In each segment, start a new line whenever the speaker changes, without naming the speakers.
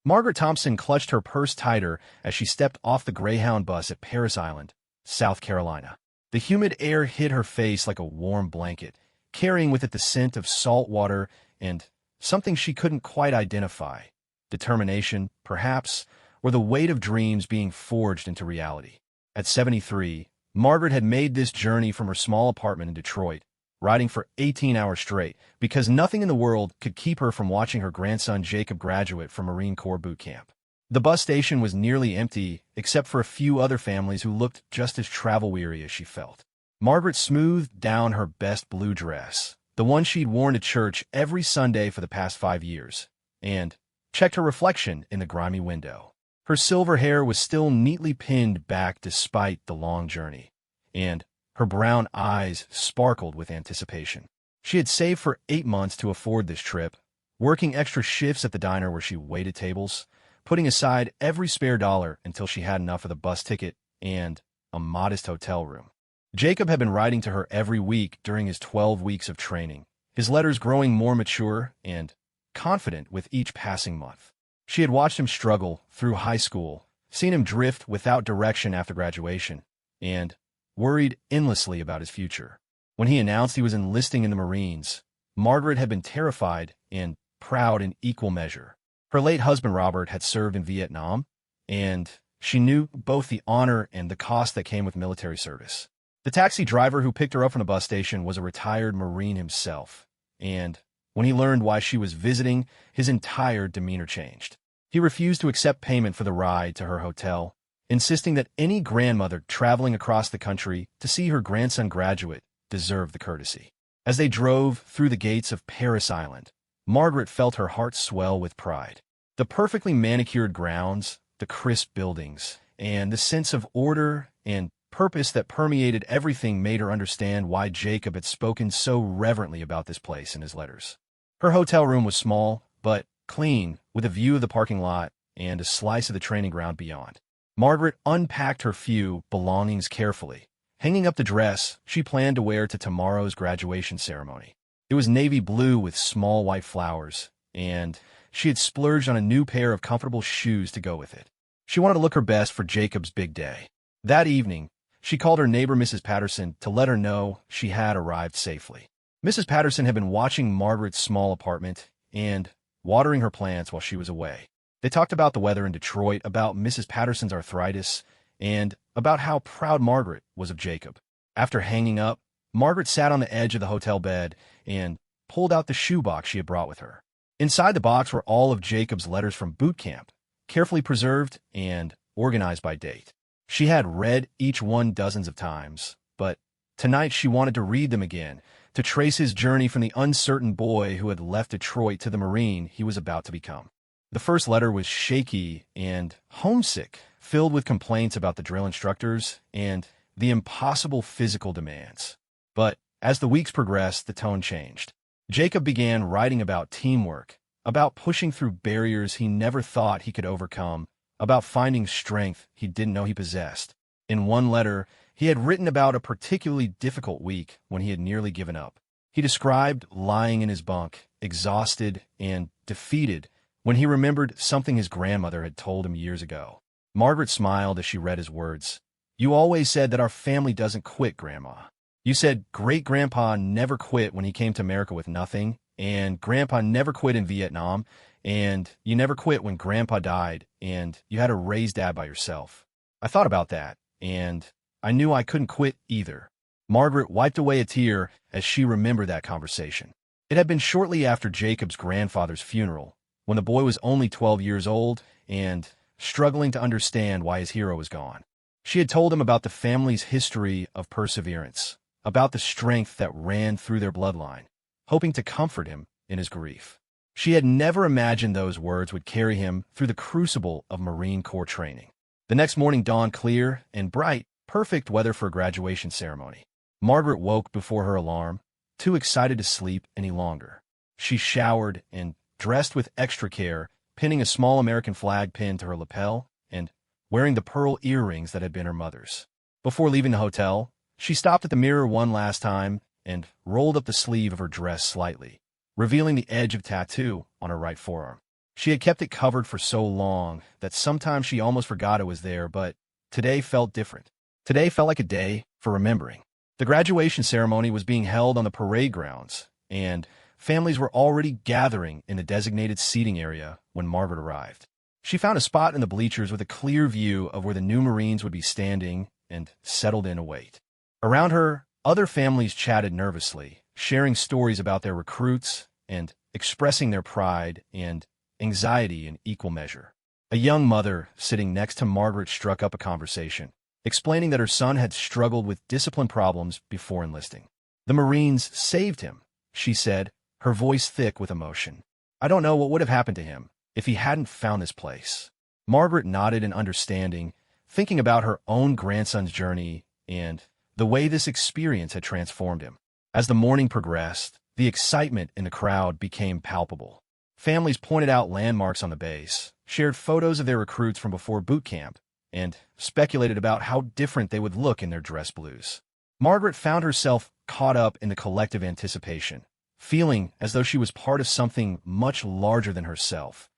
Margaret Thompson clutched her purse tighter as she stepped off the Greyhound bus at Parris Island, South Carolina. The humid air hit her face like a warm blanket, carrying with it the scent of salt water and something she couldn't quite identify. Determination, perhaps, or the weight of dreams being forged into reality. At 73, Margaret had made this journey from her small apartment in Detroit, riding for 18 hours straight, because nothing in the world could keep her from watching her grandson Jacob graduate from Marine Corps boot camp. The bus station was nearly empty, except for a few other families who looked just as travel-weary as she felt. Margaret smoothed down her best blue dress, the one she'd worn to church every Sunday for the past 5 years, and checked her reflection in the grimy window. Her silver hair was still neatly pinned back despite the long journey, and her brown eyes sparkled with anticipation. She had saved for 8 months to afford this trip, working extra shifts at the diner where she waited tables, putting aside every spare dollar until she had enough for the bus ticket and a modest hotel room. Jacob had been writing to her every week during his 12 weeks of training, his letters growing more mature and confident with each passing month. She had watched him struggle through high school, seen him drift without direction after graduation, and worried endlessly about his future. When he announced he was enlisting in the Marines, Margaret had been terrified and proud in equal measure. Her late husband Robert had served in Vietnam, and she knew both the honor and the cost that came with military service. The taxi driver who picked her up from the bus station was a retired Marine himself, and when he learned why she was visiting, his entire demeanor changed. He refused to accept payment for the ride to her hotel, insisting that any grandmother traveling across the country to see her grandson graduate deserved the courtesy. As they drove through the gates of Parris Island, Margaret felt her heart swell with pride. The perfectly manicured grounds, the crisp buildings, and the sense of order and purpose that permeated everything made her understand why Jacob had spoken so reverently about this place in his letters. Her hotel room was small, but clean, with a view of the parking lot and a slice of the training ground beyond. Margaret unpacked her few belongings carefully, hanging up the dress she planned to wear to tomorrow's graduation ceremony. It was navy blue with small white flowers, and she had splurged on a new pair of comfortable shoes to go with it. She wanted to look her best for Jacob's big day. That evening, she called her neighbor Mrs. Patterson to let her know she had arrived safely. Mrs. Patterson had been watching Margaret's small apartment and watering her plants while she was away. They talked about the weather in Detroit, about Mrs. Patterson's arthritis, and about how proud Margaret was of Jacob. After hanging up, Margaret sat on the edge of the hotel bed and pulled out the shoebox she had brought with her. Inside the box were all of Jacob's letters from boot camp, carefully preserved and organized by date. She had read each one dozens of times, but tonight she wanted to read them again, to trace his journey from the uncertain boy who had left Detroit to the Marine he was about to become. The first letter was shaky and homesick, filled with complaints about the drill instructors and the impossible physical demands. But as the weeks progressed, the tone changed. Jacob began writing about teamwork, about pushing through barriers he never thought he could overcome, about finding strength he didn't know he possessed. In one letter, he had written about a particularly difficult week when he had nearly given up. He described lying in his bunk, exhausted and defeated, when he remembered something his grandmother had told him years ago. Margaret smiled as she read his words. "You always said that our family doesn't quit, Grandma. You said Great-Grandpa never quit when he came to America with nothing, and Grandpa never quit in Vietnam, and you never quit when Grandpa died, and you had to raise Dad by yourself. I thought about that, and I knew I couldn't quit either." Margaret wiped away a tear as she remembered that conversation. It had been shortly after Jacob's grandfather's funeral, when the boy was only 12 years old and struggling to understand why his hero was gone. She had told him about the family's history of perseverance, about the strength that ran through their bloodline, hoping to comfort him in his grief. She had never imagined those words would carry him through the crucible of Marine Corps training. The next morning dawned clear and bright, perfect weather for a graduation ceremony. Margaret woke before her alarm, too excited to sleep any longer. She showered and dressed with extra care, pinning a small American flag pin to her lapel and wearing the pearl earrings that had been her mother's. Before leaving the hotel, she stopped at the mirror one last time and rolled up the sleeve of her dress slightly, revealing the edge of tattoo on her right forearm. She had kept it covered for so long that sometimes she almost forgot it was there, but today felt different. Today felt like a day for remembering. The graduation ceremony was being held on the parade grounds, and families were already gathering in the designated seating area when Margaret arrived. She found a spot in the bleachers with a clear view of where the new Marines would be standing and settled in a wait. Around her, other families chatted nervously, sharing stories about their recruits and expressing their pride and anxiety in equal measure. A young mother sitting next to Margaret struck up a conversation, explaining that her son had struggled with discipline problems before enlisting. "The Marines saved him," she said, her voice thick with emotion. "I don't know what would have happened to him if he hadn't found this place." Margaret nodded in understanding, thinking about her own grandson's journey and the way this experience had transformed him. As the morning progressed, the excitement in the crowd became palpable. Families pointed out landmarks on the base, shared photos of their recruits from before boot camp, and speculated about how different they would look in their dress blues. Margaret found herself caught up in the collective anticipation, feeling as though she was part of something much larger than herself,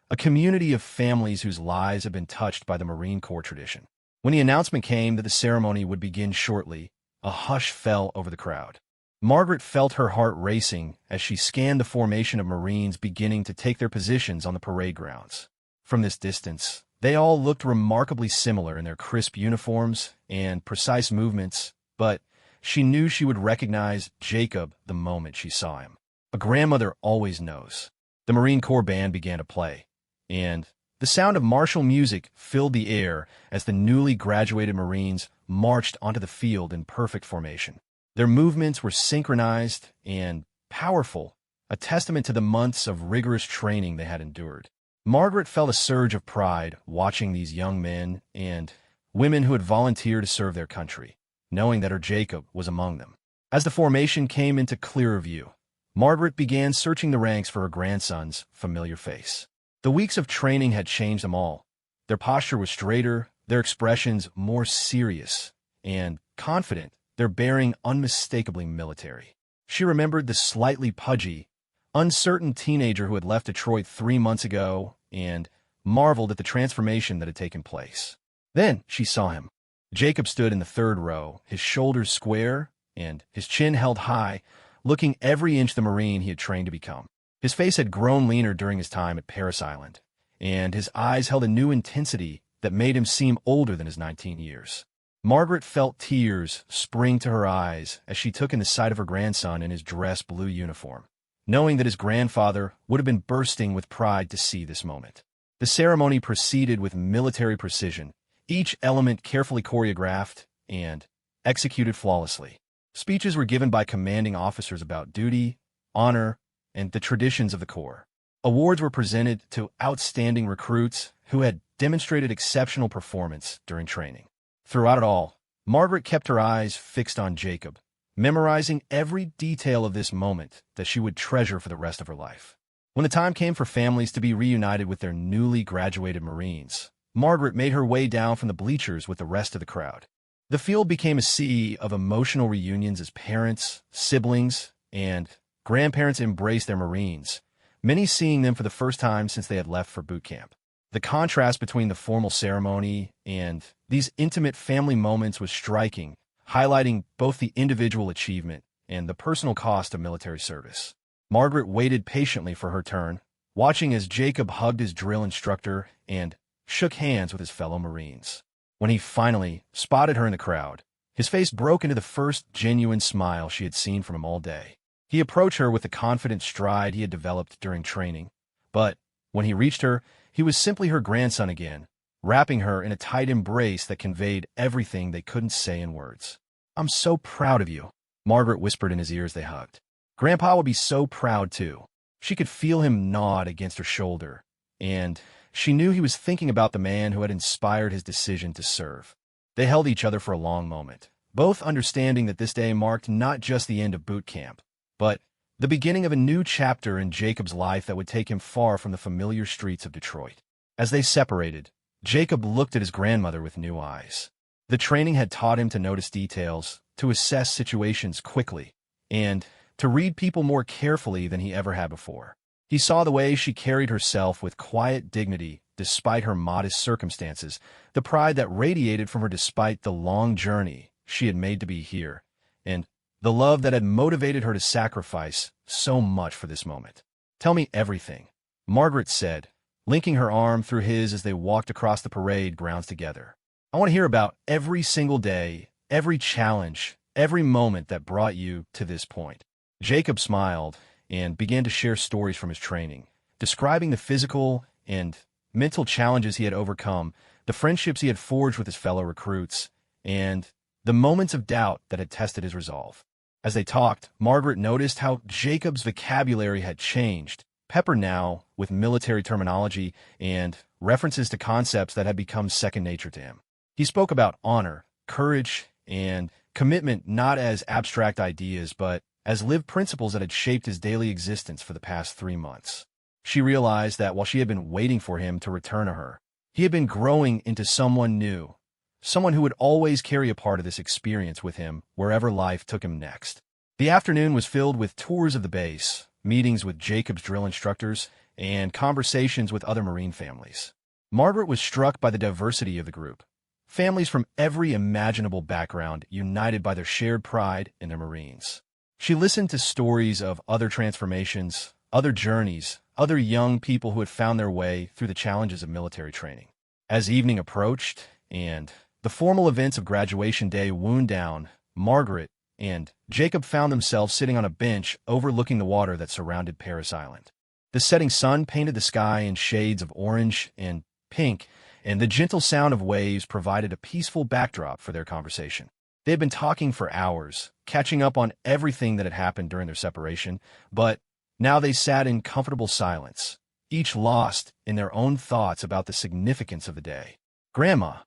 a community of families whose lives had been touched by the Marine Corps tradition. When the announcement came that the ceremony would begin shortly, a hush fell over the crowd. Margaret felt her heart racing as she scanned the formation of Marines beginning to take their positions on the parade grounds. From this distance, they all looked remarkably similar in their crisp uniforms and precise movements, but she knew she would recognize Jacob the moment she saw him. A grandmother always knows. The Marine Corps band began to play, and the sound of martial music filled the air as the newly graduated Marines marched onto the field in perfect formation. Their movements were synchronized and powerful, a testament to the months of rigorous training they had endured. Margaret felt a surge of pride watching these young men and women who had volunteered to serve their country, knowing that her Jacob was among them. As the formation came into clearer view, Margaret began searching the ranks for her grandson's familiar face. The weeks of training had changed them all. Their posture was straighter, their expressions more serious and confident, their bearing unmistakably military. She remembered the slightly pudgy, uncertain teenager who had left Detroit 3 months ago and marveled at the transformation that had taken place. Then she saw him. Jacob stood in the third row, his shoulders square and his chin held high, looking every inch the Marine he had trained to become. His face had grown leaner during his time at Parris Island, and his eyes held a new intensity that made him seem older than his 19 years. Margaret felt tears spring to her eyes as she took in the sight of her grandson in his dress blue uniform, knowing that his grandfather would have been bursting with pride to see this moment. The ceremony proceeded with military precision, each element carefully choreographed and executed flawlessly. Speeches were given by commanding officers about duty, honor, and the traditions of the Corps. Awards were presented to outstanding recruits who had demonstrated exceptional performance during training. Throughout it all, Margaret kept her eyes fixed on Jacob, memorizing every detail of this moment that she would treasure for the rest of her life. When the time came for families to be reunited with their newly graduated Marines, Margaret made her way down from the bleachers with the rest of the crowd. The field became a sea of emotional reunions as parents, siblings, and grandparents embraced their Marines, many seeing them for the first time since they had left for boot camp. The contrast between the formal ceremony and these intimate family moments was striking, highlighting both the individual achievement and the personal cost of military service. Margaret waited patiently for her turn, watching as Jacob hugged his drill instructor and shook hands with his fellow Marines. When he finally spotted her in the crowd, his face broke into the first genuine smile she had seen from him all day. He approached her with the confident stride he had developed during training, but when he reached her, he was simply her grandson again, wrapping her in a tight embrace that conveyed everything they couldn't say in words. "I'm so proud of you," Margaret whispered in his ear as they hugged. Grandpa would be so proud, too. She could feel him nod against her shoulder, and she knew he was thinking about the man who had inspired his decision to serve. They held each other for a long moment, both understanding that this day marked not just the end of boot camp, but the beginning of a new chapter in Jacob's life that would take him far from the familiar streets of Detroit. As they separated, Jacob looked at his grandmother with new eyes. The training had taught him to notice details, to assess situations quickly, and to read people more carefully than he ever had before. He saw the way she carried herself with quiet dignity despite her modest circumstances, the pride that radiated from her despite the long journey she had made to be here, and the love that had motivated her to sacrifice so much for this moment. "Tell me everything," Margaret said, linking her arm through his as they walked across the parade grounds together. "I want to hear about every single day, every challenge, every moment that brought you to this point." Jacob smiled and began to share stories from his training, describing the physical and mental challenges he had overcome, the friendships he had forged with his fellow recruits, and the moments of doubt that had tested his resolve. As they talked, Margaret noticed how Jacob's vocabulary had changed, peppered now with military terminology and references to concepts that had become second nature to him. He spoke about honor, courage, and commitment not as abstract ideas, but as lived principles that had shaped his daily existence for the past 3 months. She realized that while she had been waiting for him to return to her, he had been growing into someone new, someone who would always carry a part of this experience with him wherever life took him next. The afternoon was filled with tours of the base, meetings with Jacob's drill instructors, and conversations with other Marine families. Margaret was struck by the diversity of the group. Families from every imaginable background united by their shared pride in their Marines. She listened to stories of other transformations, other journeys, other young people who had found their way through the challenges of military training. As evening approached and the formal events of graduation day wound down, Margaret and Jacob found themselves sitting on a bench overlooking the water that surrounded Parris Island. The setting sun painted the sky in shades of orange and pink, and the gentle sound of waves provided a peaceful backdrop for their conversation. They had been talking for hours, catching up on everything that had happened during their separation, but now they sat in comfortable silence, each lost in their own thoughts about the significance of the day. "Grandma,"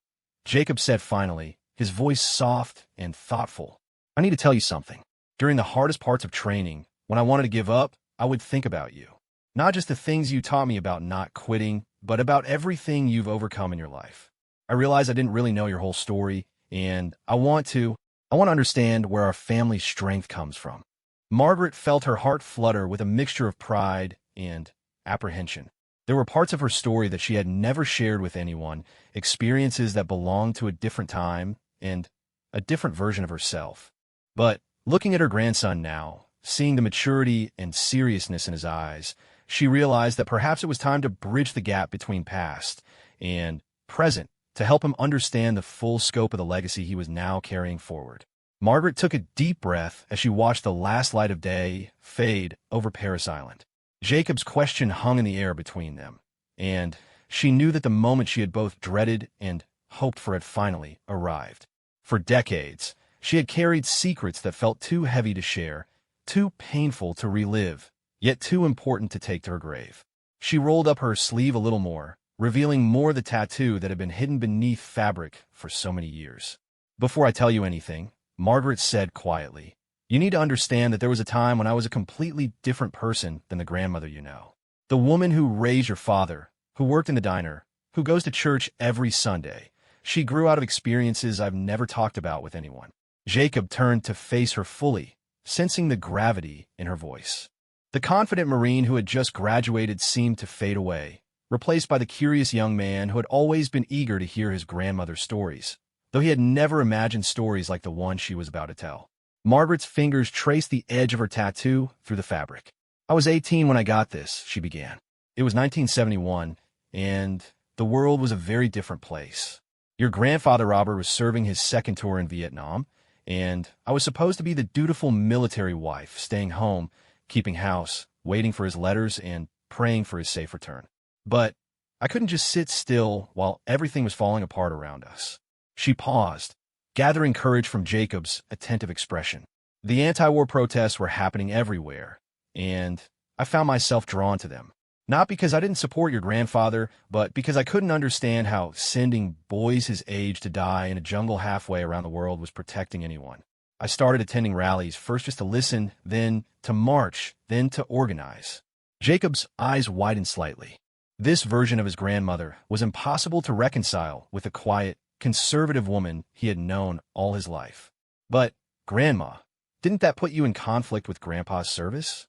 Jacob said finally, his voice soft and thoughtful, "I need to tell you something. During the hardest parts of training, when I wanted to give up, I would think about you. Not just the things you taught me about not quitting, but about everything you've overcome in your life. I realized I didn't really know your whole story, and I want to understand where our family's strength comes from." Margaret felt her heart flutter with a mixture of pride and apprehension. There were parts of her story that she had never shared with anyone, experiences that belonged to a different time and a different version of herself. But looking at her grandson now, seeing the maturity and seriousness in his eyes, she realized that perhaps it was time to bridge the gap between past and present to help him understand the full scope of the legacy he was now carrying forward. Margaret took a deep breath as she watched the last light of day fade over Parris Island. Jacob's question hung in the air between them, and she knew that the moment she had both dreaded and hoped for had finally arrived. For decades, she had carried secrets that felt too heavy to share, too painful to relive, yet too important to take to her grave. She rolled up her sleeve a little more, revealing more of the tattoo that had been hidden beneath fabric for so many years. "Before I tell you anything," Margaret said quietly, "you need to understand that there was a time when I was a completely different person than the grandmother you know. The woman who raised your father, who worked in the diner, who goes to church every Sunday. She grew out of experiences I've never talked about with anyone." Jacob turned to face her fully, sensing the gravity in her voice. The confident Marine who had just graduated seemed to fade away, replaced by the curious young man who had always been eager to hear his grandmother's stories, though he had never imagined stories like the one she was about to tell. Margaret's fingers traced the edge of her tattoo through the fabric. "I was 18 when I got this," she began. "It was 1971, and the world was a very different place. Your grandfather, Robert, was serving his second tour in Vietnam, and I was supposed to be the dutiful military wife, staying home, keeping house, waiting for his letters, and praying for his safe return. But I couldn't just sit still while everything was falling apart around us." She paused, gathering courage from Jacob's attentive expression. The anti-war protests were happening everywhere, and I found myself drawn to them. Not because I didn't support your grandfather, but because I couldn't understand how sending boys his age to die in a jungle halfway around the world was protecting anyone. I started attending rallies, first just to listen, then to march, then to organize. Jacob's eyes widened slightly. This version of his grandmother was impossible to reconcile with the quiet, conservative woman he had known all his life. "But, Grandma, didn't that put you in conflict with Grandpa's service?"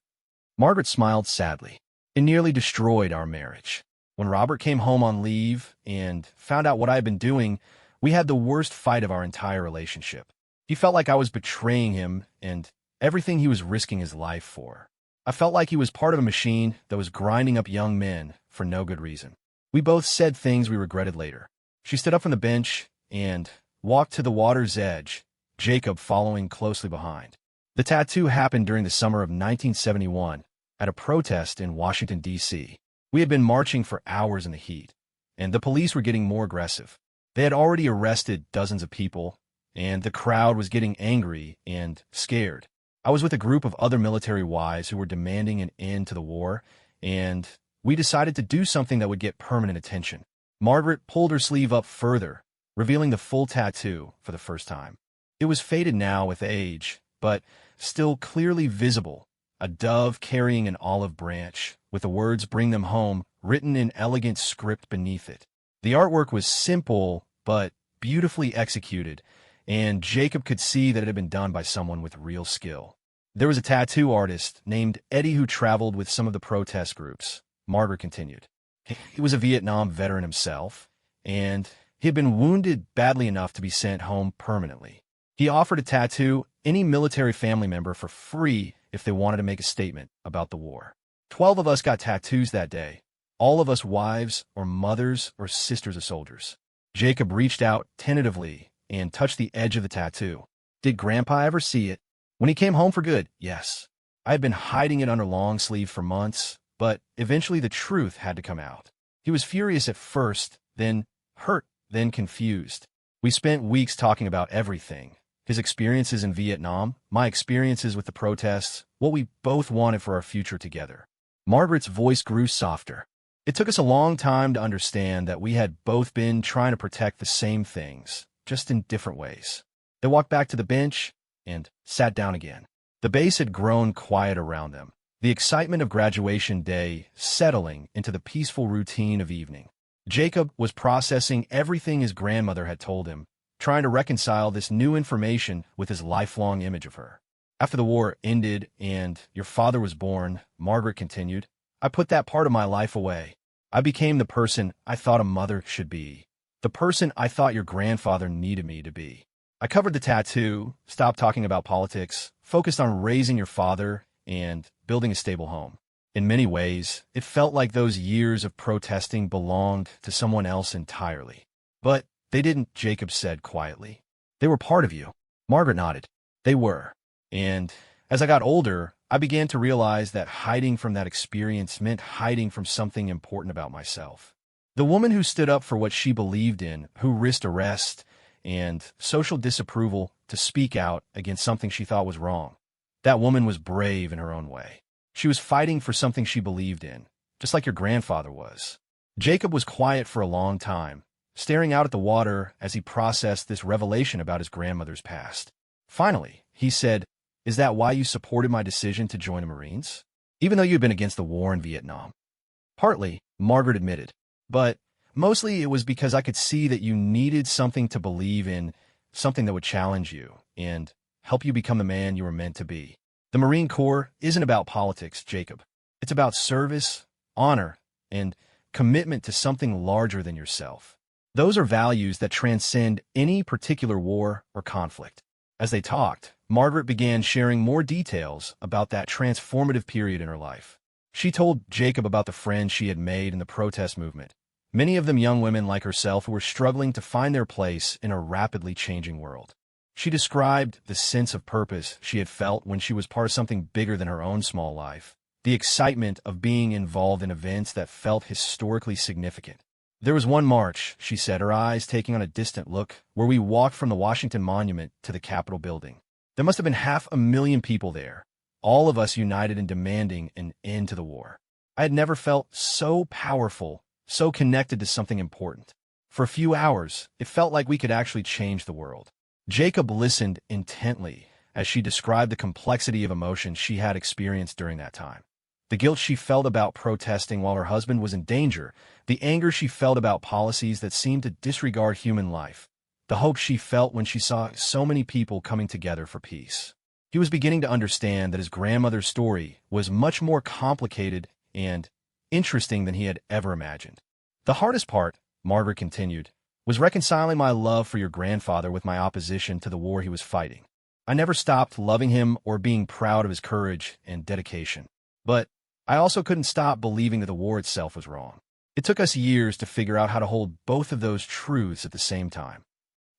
Margaret smiled sadly. It nearly destroyed our marriage. When Robert came home on leave and found out what I had been doing, we had the worst fight of our entire relationship. He felt like I was betraying him and everything he was risking his life for. I felt like he was part of a machine that was grinding up young men for no good reason. We both said things we regretted later. She stood up from the bench and walked to the water's edge, Jacob following closely behind. The tattoo happened during the summer of 1971 at a protest in Washington, D.C. We had been marching for hours in the heat, and the police were getting more aggressive. They had already arrested dozens of people, and the crowd was getting angry and scared. I was with a group of other military wives who were demanding an end to the war, and we decided to do something that would get permanent attention. Margaret pulled her sleeve up further, revealing the full tattoo for the first time. It was faded now with age, but still clearly visible, a dove carrying an olive branch, with the words "Bring them home" written in elegant script beneath it. The artwork was simple, but beautifully executed, and Jacob could see that it had been done by someone with real skill. There was a tattoo artist named Eddie who traveled with some of the protest groups, Margaret continued. He was a Vietnam veteran himself, and he had been wounded badly enough to be sent home permanently. He offered to tattoo any military family member for free if they wanted to make a statement about the war. 12 of us got tattoos that day, all of us wives or mothers or sisters of soldiers. Jacob reached out tentatively and touched the edge of the tattoo. Did Grandpa ever see it? When he came home for good, yes. I had been hiding it under long sleeve for months, but eventually the truth had to come out. He was furious at first, then hurt, then confused. We spent weeks talking about everything. His experiences in Vietnam, my experiences with the protests, what we both wanted for our future together. Margaret's voice grew softer. It took us a long time to understand that we had both been trying to protect the same things, just in different ways. They walked back to the bench and sat down again. The base had grown quiet around them, the excitement of graduation day settling into the peaceful routine of evening. Jacob was processing everything his grandmother had told him, trying to reconcile this new information with his lifelong image of her. After the war ended and your father was born, Margaret continued, I put that part of my life away. I became the person I thought a mother should be, the person I thought your grandfather needed me to be. I covered the tattoo, stopped talking about politics, focused on raising your father and building a stable home. In many ways, it felt like those years of protesting belonged to someone else entirely. But they didn't, Jacob said quietly. They were part of you. Margaret nodded. They were. And as I got older, I began to realize that hiding from that experience meant hiding from something important about myself. The woman who stood up for what she believed in, who risked arrest and social disapproval to speak out against something she thought was wrong. That woman was brave in her own way. She was fighting for something she believed in, just like your grandfather was. Jacob was quiet for a long time, staring out at the water as he processed this revelation about his grandmother's past. Finally, he said, Is that why you supported my decision to join the Marines? Even though you had been against the war in Vietnam? Partly, Margaret admitted, but mostly it was because I could see that you needed something to believe in, something that would challenge you and help you become the man you were meant to be. The Marine Corps isn't about politics, Jacob. It's about service, honor, and commitment to something larger than yourself. Those are values that transcend any particular war or conflict. As they talked, Margaret began sharing more details about that transformative period in her life. She told Jacob about the friends she had made in the protest movement, many of them young women like herself who were struggling to find their place in a rapidly changing world. She described the sense of purpose she had felt when she was part of something bigger than her own small life, the excitement of being involved in events that felt historically significant. There was one march, she said, her eyes taking on a distant look, where we walked from the Washington Monument to the Capitol building. There must have been 500,000 people there, all of us united in demanding an end to the war. I had never felt so powerful, so connected to something important. For a few hours, it felt like we could actually change the world. Jacob listened intently as she described the complexity of emotions she had experienced during that time. The guilt she felt about protesting while her husband was in danger, the anger she felt about policies that seemed to disregard human life, the hope she felt when she saw so many people coming together for peace. He was beginning to understand that his grandmother's story was much more complicated and interesting than he had ever imagined. The hardest part, Margaret continued, was reconciling my love for your grandfather with my opposition to the war he was fighting. I never stopped loving him or being proud of his courage and dedication. But I also couldn't stop believing that the war itself was wrong. It took us years to figure out how to hold both of those truths at the same time.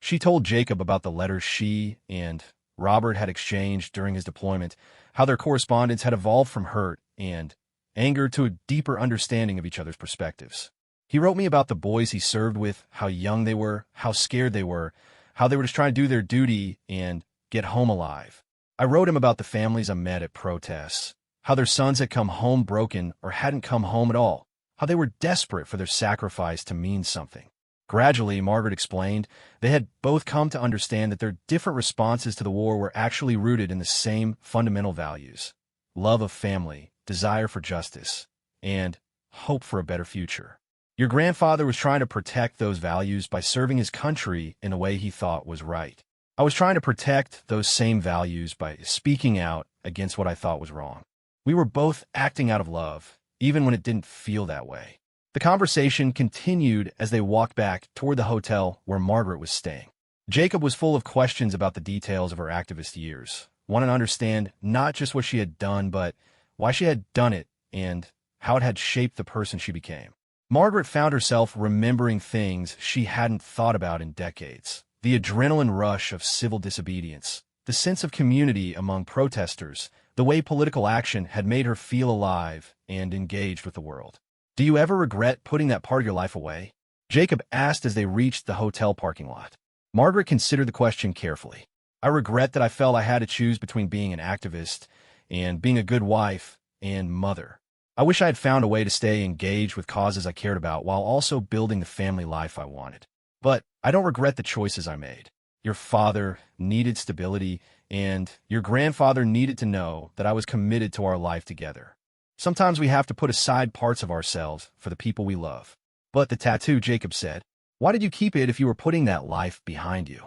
She told Jacob about the letters she and Robert had exchanged during his deployment, how their correspondence had evolved from hurt and anger to a deeper understanding of each other's perspectives. He wrote me about the boys he served with, how young they were, how scared they were, how they were just trying to do their duty and get home alive. I wrote him about the families I met at protests, how their sons had come home broken or hadn't come home at all, how they were desperate for their sacrifice to mean something. Gradually, Margaret explained, they had both come to understand that their different responses to the war were actually rooted in the same fundamental values: love of family, desire for justice, and hope for a better future. Your grandfather was trying to protect those values by serving his country in a way he thought was right. I was trying to protect those same values by speaking out against what I thought was wrong. We were both acting out of love, even when it didn't feel that way. The conversation continued as they walked back toward the hotel where Margaret was staying. Jacob was full of questions about the details of her activist years, wanting to understand not just what she had done, but why she had done it and how it had shaped the person she became. Margaret found herself remembering things she hadn't thought about in decades: the adrenaline rush of civil disobedience, the sense of community among protesters, the way political action had made her feel alive and engaged with the world. "Do you ever regret putting that part of your life away?" Jacob asked as they reached the hotel parking lot. Margaret considered the question carefully. "I regret that I felt I had to choose between being an activist and being a good wife and mother. I wish I had found a way to stay engaged with causes I cared about while also building the family life I wanted. But I don't regret the choices I made. Your father needed stability, and your grandfather needed to know that I was committed to our life together. Sometimes we have to put aside parts of ourselves for the people we love." "But the tattoo," Jacob said. "Why did you keep it if you were putting that life behind you?"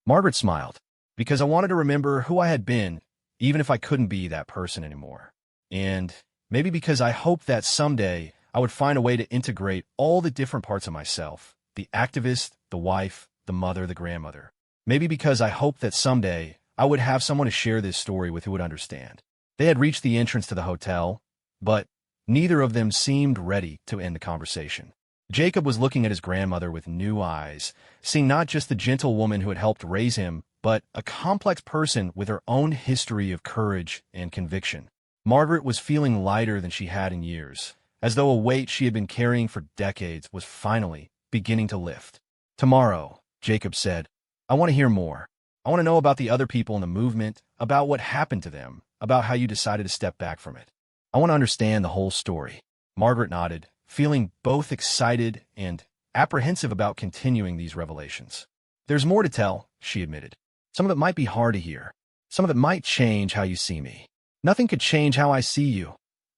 Margaret smiled. "Because I wanted to remember who I had been, even if I couldn't be that person anymore. And maybe because I hoped that someday I would find a way to integrate all the different parts of myself: the activist, the wife, the mother, the grandmother. Maybe because I hoped that someday I would have someone to share this story with who would understand." They had reached the entrance to the hotel, but neither of them seemed ready to end the conversation. Jacob was looking at his grandmother with new eyes, seeing not just the gentle woman who had helped raise him, but a complex person with her own history of courage and conviction. Margaret was feeling lighter than she had in years, as though a weight she had been carrying for decades was finally beginning to lift. "Tomorrow," Jacob said, "I want to hear more. I want to know about the other people in the movement, about what happened to them, about how you decided to step back from it. I want to understand the whole story." Margaret nodded, feeling both excited and apprehensive about continuing these revelations. "There's more to tell," she admitted. "Some of it might be hard to hear. Some of it might change how you see me." "Nothing could change how I see you,"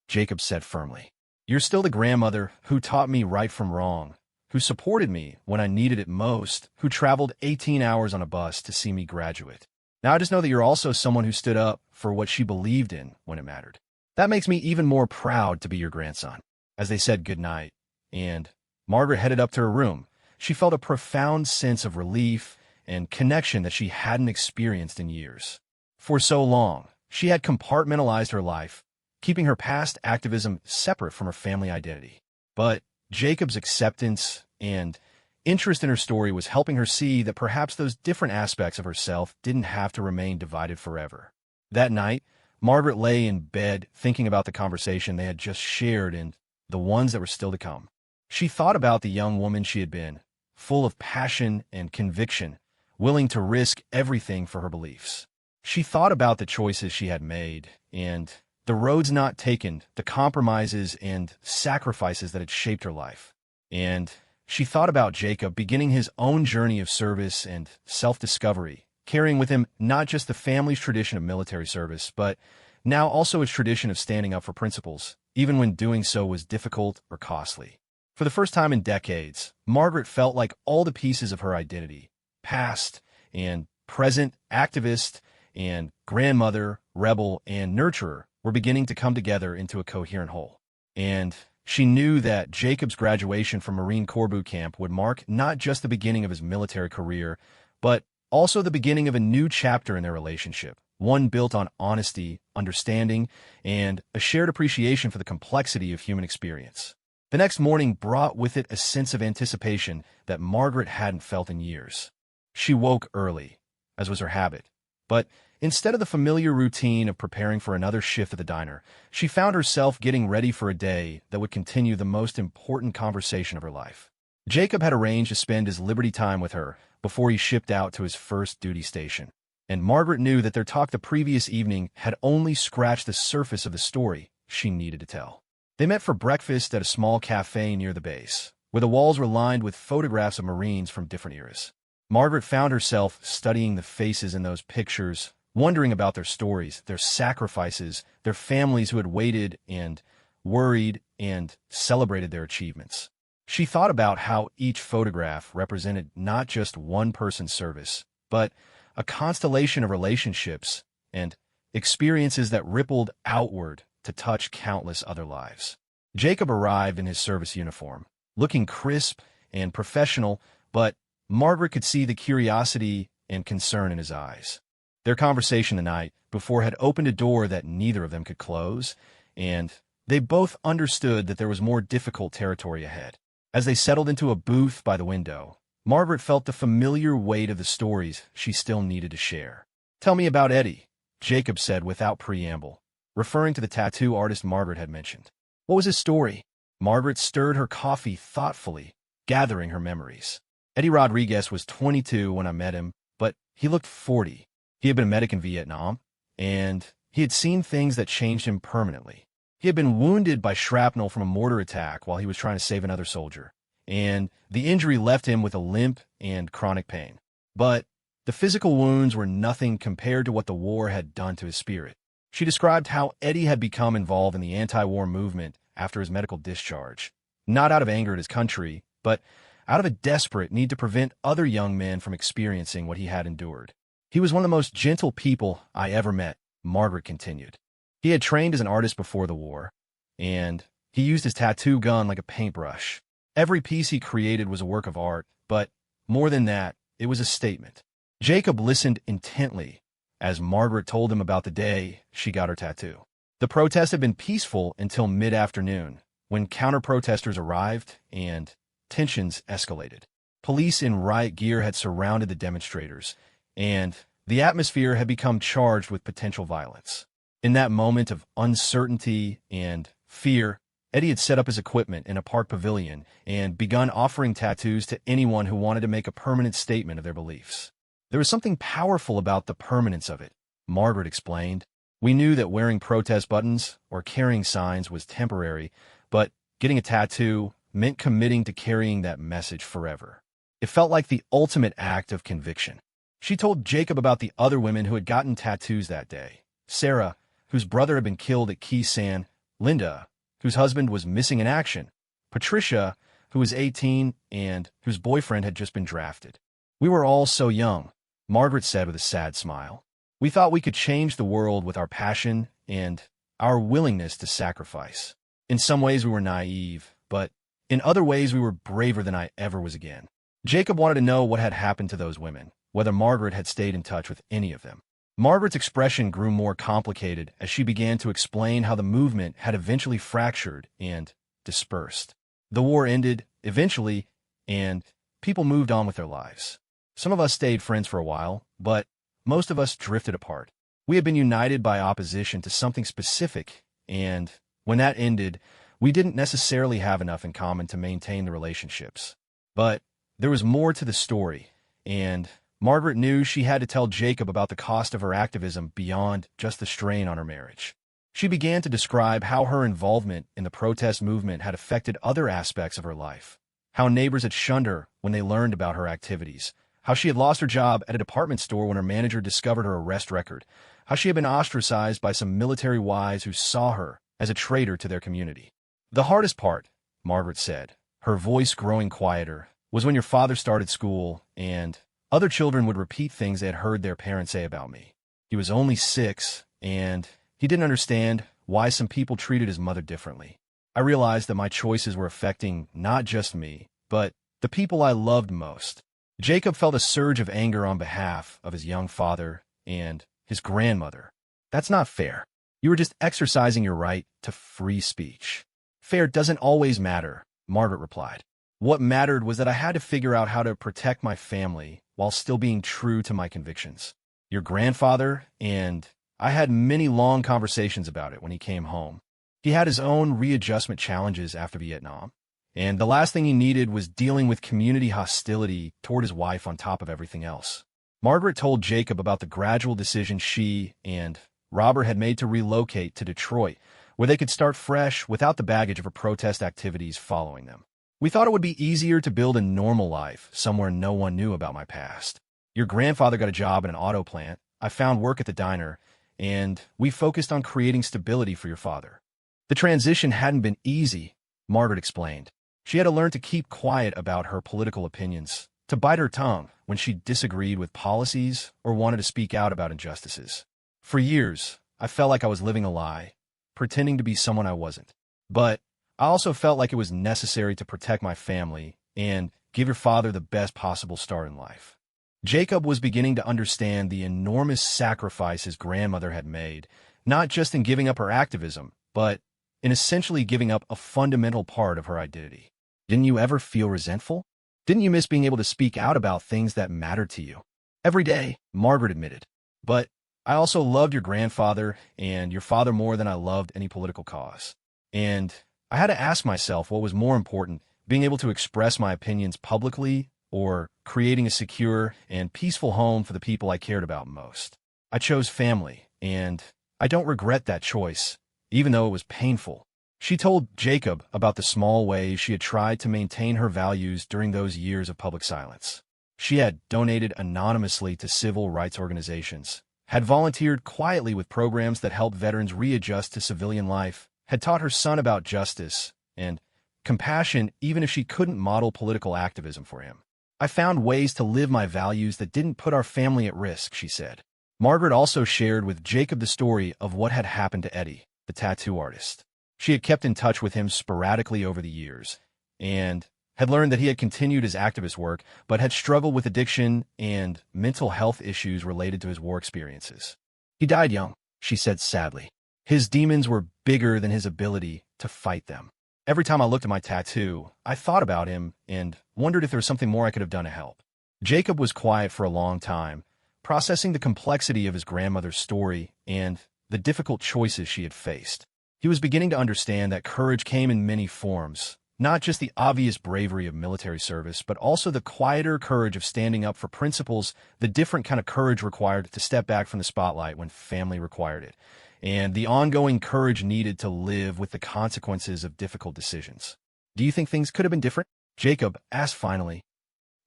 Jacob said firmly. "You're still the grandmother who taught me right from wrong, who supported me when I needed it most, who traveled 18 hours on a bus to see me graduate. Now I just know that you're also someone who stood up for what she believed in when it mattered. That makes me even more proud to be your grandson." As they said goodnight, and Margaret headed up to her room, she felt a profound sense of relief and connection that she hadn't experienced in years. For so long, she had compartmentalized her life, keeping her past activism separate from her family identity. But Jacob's acceptance and interest in her story was helping her see that perhaps those different aspects of herself didn't have to remain divided forever. That night, Margaret lay in bed thinking about the conversation they had just shared and the ones that were still to come. She thought about the young woman she had been, full of passion and conviction, willing to risk everything for her beliefs. She thought about the choices she had made and the roads not taken, the compromises and sacrifices that had shaped her life. And she thought about Jacob beginning his own journey of service and self-discovery, carrying with him not just the family's tradition of military service, but now also its tradition of standing up for principles, even when doing so was difficult or costly. For the first time in decades, Margaret felt like all the pieces of her identity, past and present, activist and grandmother, rebel and nurturer, were beginning to come together into a coherent whole. And She knew that Jacob's graduation from Marine Corps boot camp would mark not just the beginning of his military career, but also the beginning of a new chapter in their relationship, one built on honesty, understanding, and a shared appreciation for the complexity of human experience. The next morning brought with it a sense of anticipation that Margaret hadn't felt in years. She woke early, as was her habit, but instead of the familiar routine of preparing for another shift at the diner, she found herself getting ready for a day that would continue the most important conversation of her life. Jacob had arranged to spend his liberty time with her before he shipped out to his first duty station, and Margaret knew that their talk the previous evening had only scratched the surface of the story she needed to tell. They met for breakfast at a small cafe near the base, where the walls were lined with photographs of Marines from different eras. Margaret found herself studying the faces in those pictures, wondering about their stories, their sacrifices, their families who had waited and worried and celebrated their achievements. She thought about how each photograph represented not just one person's service, but a constellation of relationships and experiences that rippled outward to touch countless other lives. Jacob arrived in his service uniform, looking crisp and professional, but Margaret could see the curiosity and concern in his eyes. Their conversation the night before had opened a door that neither of them could close, and they both understood that there was more difficult territory ahead. As they settled into a booth by the window, Margaret felt the familiar weight of the stories she still needed to share. "Tell me about Eddie," Jacob said without preamble, referring to the tattoo artist Margaret had mentioned. "What was his story?" Margaret stirred her coffee thoughtfully, gathering her memories. "Eddie Rodriguez was 22 when I met him, but he looked 40. He had been a medic in Vietnam, and he had seen things that changed him permanently. He had been wounded by shrapnel from a mortar attack while he was trying to save another soldier, and the injury left him with a limp and chronic pain. But the physical wounds were nothing compared to what the war had done to his spirit." She described how Eddie had become involved in the anti-war movement after his medical discharge, not out of anger at his country, but out of a desperate need to prevent other young men from experiencing what he had endured. "He was one of the most gentle people I ever met," Margaret continued. "He had trained as an artist before the war, and he used his tattoo gun like a paintbrush. Every piece he created was a work of art, but more than that, it was a statement." Jacob listened intently as Margaret told him about the day she got her tattoo. The protest had been peaceful until mid-afternoon, when counter-protesters arrived and tensions escalated. Police in riot gear had surrounded the demonstrators, and the atmosphere had become charged with potential violence. In that moment of uncertainty and fear, Eddie had set up his equipment in a park pavilion and begun offering tattoos to anyone who wanted to make a permanent statement of their beliefs. "There was something powerful about the permanence of it," Margaret explained. "We knew that wearing protest buttons or carrying signs was temporary, but getting a tattoo meant committing to carrying that message forever. It felt like the ultimate act of conviction." She told Jacob about the other women who had gotten tattoos that day. Sarah, whose brother had been killed at Key San, Linda, whose husband was missing in action, Patricia, who was 18 and whose boyfriend had just been drafted. "We were all so young," Margaret said with a sad smile. "We thought we could change the world with our passion and our willingness to sacrifice. In some ways we were naive, but in other ways we were braver than I ever was again." Jacob wanted to know what had happened to those women, whether Margaret had stayed in touch with any of them. Margaret's expression grew more complicated as she began to explain how the movement had eventually fractured and dispersed. The war ended, eventually, and people moved on with their lives. Some of us stayed friends for a while, but most of us drifted apart. We had been united by opposition to something specific, and when that ended, we didn't necessarily have enough in common to maintain the relationships. But there was more to the story, and Margaret knew she had to tell Jacob about the cost of her activism beyond just the strain on her marriage. She began to describe how her involvement in the protest movement had affected other aspects of her life, how neighbors had shunned her when they learned about her activities, how she had lost her job at a department store when her manager discovered her arrest record, how she had been ostracized by some military wives who saw her as a traitor to their community. "The hardest part," Margaret said, her voice growing quieter, "was when your father started school and other children would repeat things they had heard their parents say about me. He was only 6, and he didn't understand why some people treated his mother differently. I realized that my choices were affecting not just me, but the people I loved most. Jacob felt a surge of anger on behalf of his young father and his grandmother. That's not fair. You were just exercising your right to free speech. Fair doesn't always matter, Margaret replied. What mattered was that I had to figure out how to protect my family while still being true to my convictions. Your grandfather and I had many long conversations about it when he came home. He had his own readjustment challenges after Vietnam, and the last thing he needed was dealing with community hostility toward his wife on top of everything else. Margaret told Jacob about the gradual decision she and Robert had made to relocate to Detroit, where they could start fresh without the baggage of her protest activities following them. We thought it would be easier to build a normal life somewhere no one knew about my past. Your grandfather got a job in an auto plant, I found work at the diner, and we focused on creating stability for your father. The transition hadn't been easy, Margaret explained. She had to learn to keep quiet about her political opinions, to bite her tongue when she disagreed with policies or wanted to speak out about injustices. For years, I felt like I was living a lie, pretending to be someone I wasn't. But I also felt like it was necessary to protect my family and give your father the best possible start in life. Jacob was beginning to understand the enormous sacrifice his grandmother had made, not just in giving up her activism, but in essentially giving up a fundamental part of her identity. Didn't you ever feel resentful? Didn't you miss being able to speak out about things that mattered to you? Every day, Margaret admitted. But I also loved your grandfather and your father more than I loved any political cause. And I had to ask myself what was more important, being able to express my opinions publicly or creating a secure and peaceful home for the people I cared about most. I chose family, and I don't regret that choice, even though it was painful. She told Jacob about the small ways she had tried to maintain her values during those years of public silence. She had donated anonymously to civil rights organizations, had volunteered quietly with programs that helped veterans readjust to civilian life, had taught her son about justice and compassion even if she couldn't model political activism for him. I found ways to live my values that didn't put our family at risk, she said. Margaret also shared with Jacob the story of what had happened to Eddie, the tattoo artist. She had kept in touch with him sporadically over the years and had learned that he had continued his activist work, but had struggled with addiction and mental health issues related to his war experiences. He died young, she said sadly. His demons were bigger than his ability to fight them. Every time I looked at my tattoo, I thought about him and wondered if there was something more I could have done to help. Jacob was quiet for a long time, processing the complexity of his grandmother's story and the difficult choices she had faced. He was beginning to understand that courage came in many forms, not just the obvious bravery of military service, but also the quieter courage of standing up for principles, the different kind of courage required to step back from the spotlight when family required it, and the ongoing courage needed to live with the consequences of difficult decisions. Do you think things could have been different? Jacob asked finally.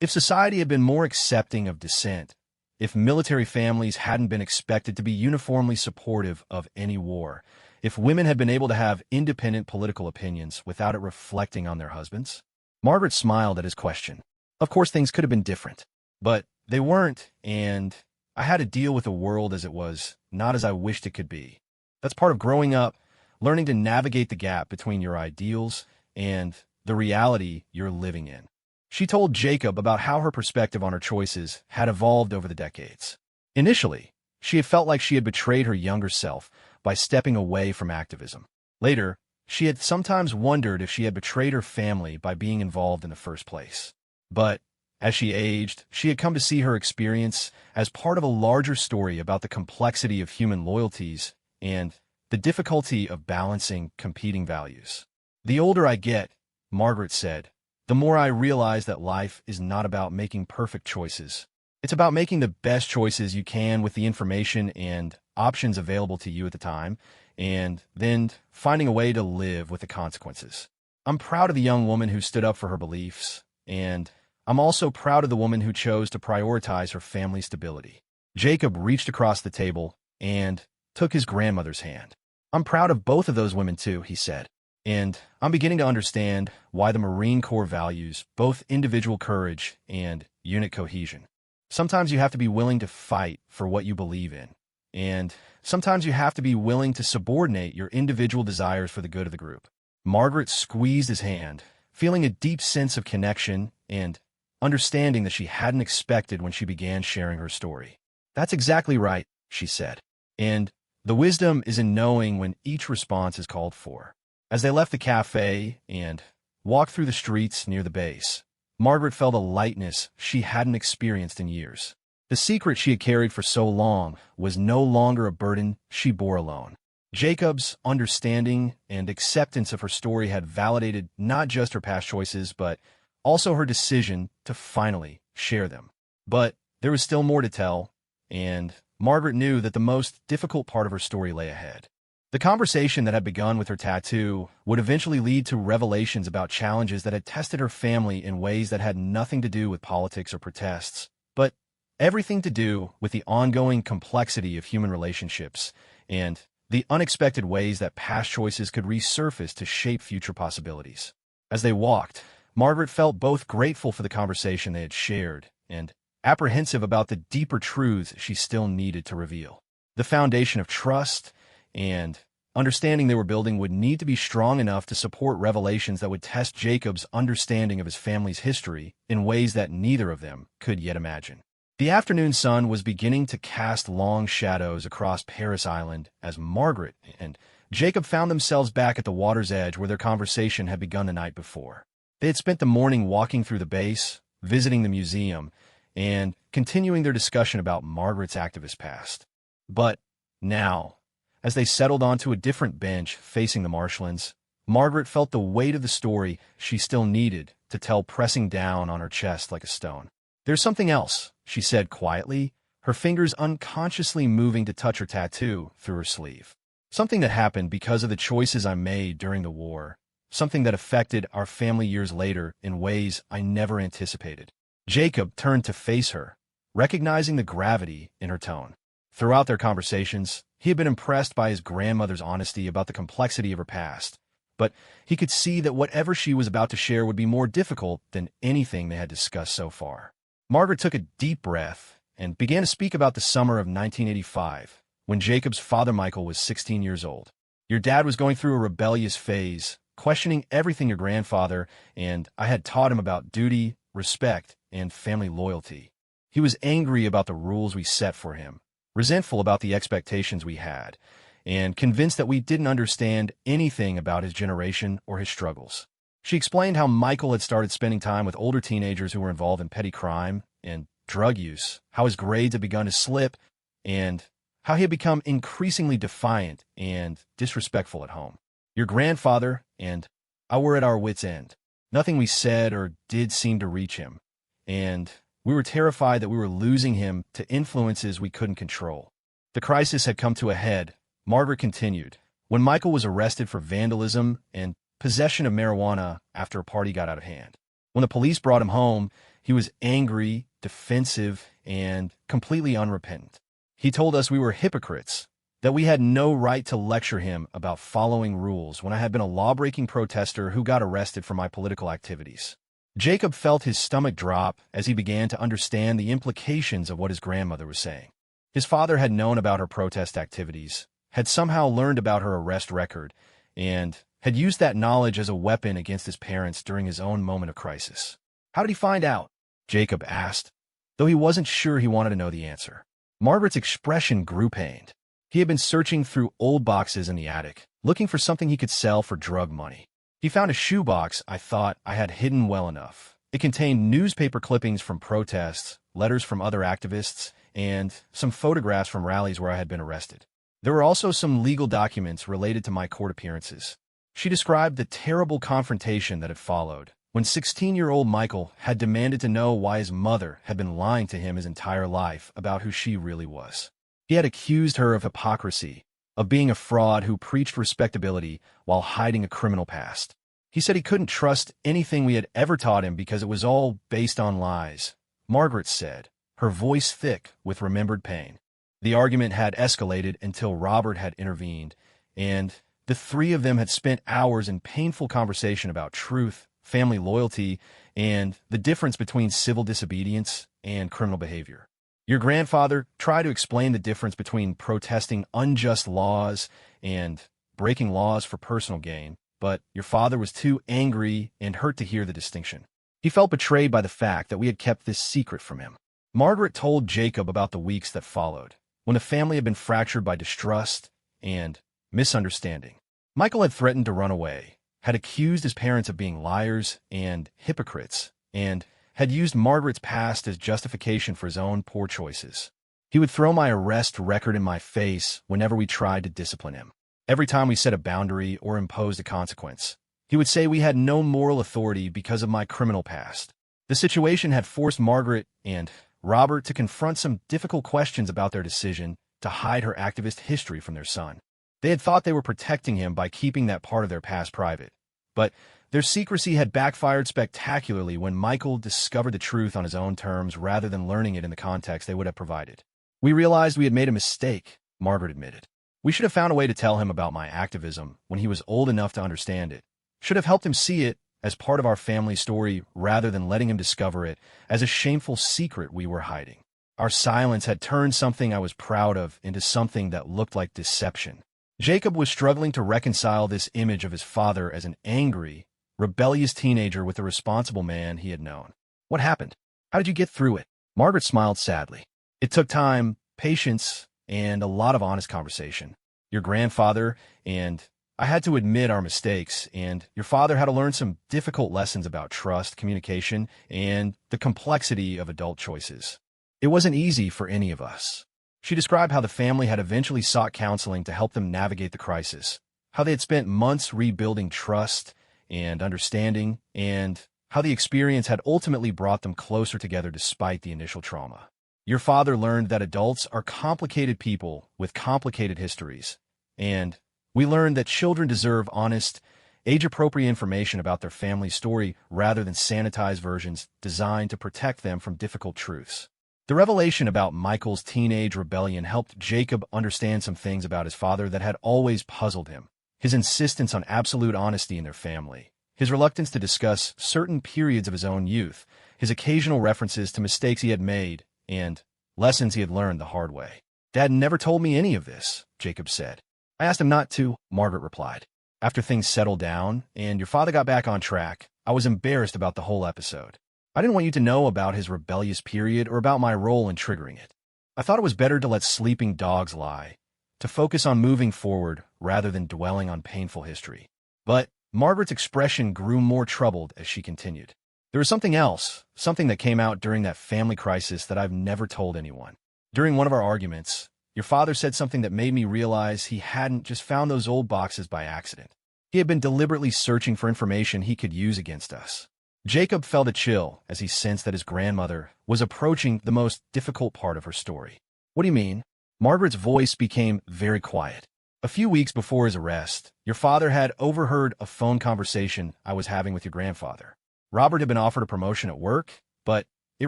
If society had been more accepting of dissent, if military families hadn't been expected to be uniformly supportive of any war, if women had been able to have independent political opinions without it reflecting on their husbands? Margaret smiled at his question. Of course things could have been different, but they weren't, and I had to deal with the world as it was, not as I wished it could be. That's part of growing up, learning to navigate the gap between your ideals and the reality you're living in. She told Jacob about how her perspective on her choices had evolved over the decades. Initially, she had felt like she had betrayed her younger self by stepping away from activism. Later, she had sometimes wondered if she had betrayed her family by being involved in the first place. But as she aged, she had come to see her experience as part of a larger story about the complexity of human loyalties and the difficulty of balancing competing values. The older I get, Margaret said, the more I realize that life is not about making perfect choices. It's about making the best choices you can with the information and options available to you at the time, and then finding a way to live with the consequences. I'm proud of the young woman who stood up for her beliefs, and I'm also proud of the woman who chose to prioritize her family's stability. Jacob reached across the table and took his grandmother's hand. I'm proud of both of those women too, he said. And I'm beginning to understand why the Marine Corps values both individual courage and unit cohesion. Sometimes you have to be willing to fight for what you believe in, and sometimes you have to be willing to subordinate your individual desires for the good of the group. Margaret squeezed his hand, feeling a deep sense of connection and understanding that she hadn't expected when she began sharing her story. "That's exactly right," she said. "And the wisdom is in knowing when each response is called for." As they left the cafe and walked through the streets near the base, Margaret felt a lightness she hadn't experienced in years. The secret she had carried for so long was no longer a burden she bore alone. Jacob's understanding and acceptance of her story had validated not just her past choices, but also her decision to finally share them. But there was still more to tell, and Margaret knew that the most difficult part of her story lay ahead. The conversation that had begun with her tattoo would eventually lead to revelations about challenges that had tested her family in ways that had nothing to do with politics or protests, but everything to do with the ongoing complexity of human relationships and the unexpected ways that past choices could resurface to shape future possibilities. As they walked, Margaret felt both grateful for the conversation they had shared and apprehensive about the deeper truths she still needed to reveal. The foundation of trust and understanding they were building would need to be strong enough to support revelations that would test Jacob's understanding of his family's history in ways that neither of them could yet imagine. The afternoon sun was beginning to cast long shadows across Paris Island as Margaret and Jacob found themselves back at the water's edge where their conversation had begun the night before. They had spent the morning walking through the base, visiting the museum, and continuing their discussion about Margaret's activist past. But now, as they settled onto a different bench facing the marshlands, Margaret felt the weight of the story she still needed to tell pressing down on her chest like a stone. "There's something else," she said quietly, her fingers unconsciously moving to touch her tattoo through her sleeve. "Something that happened because of the choices I made during the war. Something that affected our family years later in ways I never anticipated." Jacob turned to face her, recognizing the gravity in her tone. Throughout their conversations, he had been impressed by his grandmother's honesty about the complexity of her past, but he could see that whatever she was about to share would be more difficult than anything they had discussed so far. Margaret took a deep breath and began to speak about the summer of 1985, when Jacob's father Michael was 16 years old. "Your dad was going through a rebellious phase, questioning everything your grandfather and I had taught him about duty, respect, and family loyalty. He was angry about the rules we set for him, resentful about the expectations we had, and convinced that we didn't understand anything about his generation or his struggles." She explained how Michael had started spending time with older teenagers who were involved in petty crime and drug use, how his grades had begun to slip, and how he had become increasingly defiant and disrespectful at home. "Your grandfather and I were at our wits' end. Nothing we said or did seemed to reach him, and we were terrified that we were losing him to influences we couldn't control." The crisis had come to a head, Margaret continued, when Michael was arrested for vandalism and possession of marijuana after a party got out of hand. When the police brought him home, he was angry, defensive, and completely unrepentant. He told us we were hypocrites, that we had no right to lecture him about following rules when I had been a law-breaking protester who got arrested for my political activities. Jacob felt his stomach drop as he began to understand the implications of what his grandmother was saying. His father had known about her protest activities, had somehow learned about her arrest record, and had used that knowledge as a weapon against his parents during his own moment of crisis. "How did he find out?" Jacob asked, though he wasn't sure he wanted to know the answer. Margaret's expression grew pained. He had been searching through old boxes in the attic, looking for something he could sell for drug money. "He found a shoebox I thought I had hidden well enough. It contained newspaper clippings from protests, letters from other activists, and some photographs from rallies where I had been arrested. There were also some legal documents related to my court appearances." She described the terrible confrontation that had followed, when 16-year-old Michael had demanded to know why his mother had been lying to him his entire life about who she really was. He had accused her of hypocrisy, of being a fraud who preached respectability while hiding a criminal past. He said he couldn't trust anything we had ever taught him because it was all based on lies, Margaret said, her voice thick with remembered pain. The argument had escalated until Robert had intervened, and the three of them had spent hours in painful conversation about truth, family loyalty, and the difference between civil disobedience and criminal behavior. "Your grandfather tried to explain the difference between protesting unjust laws and breaking laws for personal gain," but your father was too angry and hurt to hear the distinction. He felt betrayed by the fact that we had kept this secret from him. Margaret told Jacob about the weeks that followed, when the family had been fractured by distrust and misunderstanding. Michael had threatened to run away, had accused his parents of being liars and hypocrites, and had used Margaret's past as justification for his own poor choices. He would throw my arrest record in my face whenever we tried to discipline him. Every time we set a boundary or imposed a consequence, he would say we had no moral authority because of my criminal past. The situation had forced Margaret and Robert to confront some difficult questions about their decision to hide her activist history from their son. They had thought they were protecting him by keeping that part of their past private, but their secrecy had backfired spectacularly when Michael discovered the truth on his own terms rather than learning it in the context they would have provided. We realized we had made a mistake, Margaret admitted. We should have found a way to tell him about my activism when he was old enough to understand it. Should have helped him see it as part of our family story rather than letting him discover it as a shameful secret we were hiding. Our silence had turned something I was proud of into something that looked like deception. Jacob was struggling to reconcile this image of his father as an angry, rebellious teenager with the responsible man he had known. What happened? How did you get through it? Margaret smiled sadly. It took time, patience, and a lot of honest conversation. Your grandfather and I had to admit our mistakes, and your father had to learn some difficult lessons about trust, communication, and the complexity of adult choices. It wasn't easy for any of us. She described how the family had eventually sought counseling to help them navigate the crisis, how they had spent months rebuilding trust and understanding, and how the experience had ultimately brought them closer together despite the initial trauma. Your father learned that adults are complicated people with complicated histories, and we learned that children deserve honest, age-appropriate information about their family story rather than sanitized versions designed to protect them from difficult truths. The revelation about Michael's teenage rebellion helped Jacob understand some things about his father that had always puzzled him. His insistence on absolute honesty in their family, his reluctance to discuss certain periods of his own youth, his occasional references to mistakes he had made, and lessons he had learned the hard way. "Dad never told me any of this," Jacob said. "I asked him not to," Margaret replied. "After things settled down and your father got back on track, I was embarrassed about the whole episode. I didn't want you to know about his rebellious period or about my role in triggering it. I thought it was better to let sleeping dogs lie, to focus on moving forward rather than dwelling on painful history." But Margaret's expression grew more troubled as she continued. "There was something else, something that came out during that family crisis that I've never told anyone. During one of our arguments, your father said something that made me realize he hadn't just found those old boxes by accident. He had been deliberately searching for information he could use against us." Jacob felt a chill as he sensed that his grandmother was approaching the most difficult part of her story. "What do you mean?" Margaret's voice became very quiet. "A few weeks before his arrest, your father had overheard a phone conversation I was having with your grandfather. Robert had been offered a promotion at work, but it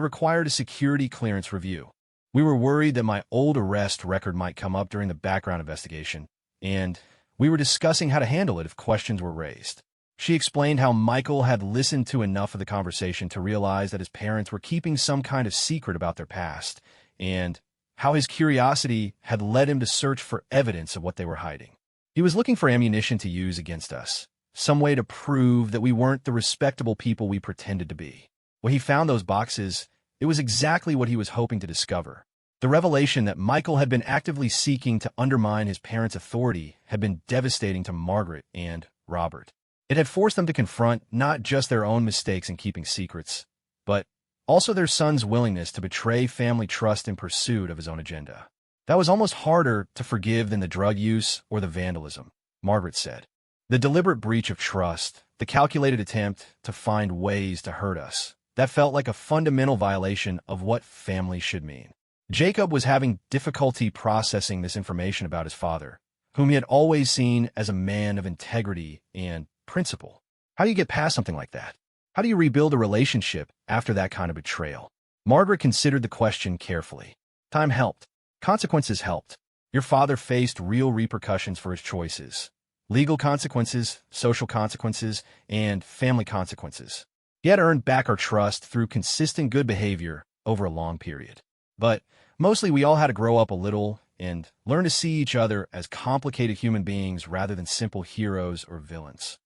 required a security clearance review. We were worried that my old arrest record might come up during the background investigation, and we were discussing how to handle it if questions were raised." She explained how Michael had listened to enough of the conversation to realize that his parents were keeping some kind of secret about their past, and how his curiosity had led him to search for evidence of what they were hiding. He was looking for ammunition to use against us, some way to prove that we weren't the respectable people we pretended to be. When he found those boxes, it was exactly what he was hoping to discover. The revelation that Michael had been actively seeking to undermine his parents' authority had been devastating to Margaret and Robert. It had forced them to confront not just their own mistakes in keeping secrets, but also their son's willingness to betray family trust in pursuit of his own agenda. "That was almost harder to forgive than the drug use or the vandalism," Margaret said. "The deliberate breach of trust, the calculated attempt to find ways to hurt us, that felt like a fundamental violation of what family should mean." Jacob was having difficulty processing this information about his father, whom he had always seen as a man of integrity and principle. How do you get past something like that? How do you rebuild a relationship after that kind of betrayal? Margaret considered the question carefully. Time helped. Consequences helped. Your father faced real repercussions for his choices. Legal consequences, social consequences, and family consequences. He had earned back our trust through consistent good behavior over a long period. But mostly we all had to grow up a little and learn to see each other as complicated human beings rather than simple heroes or villains.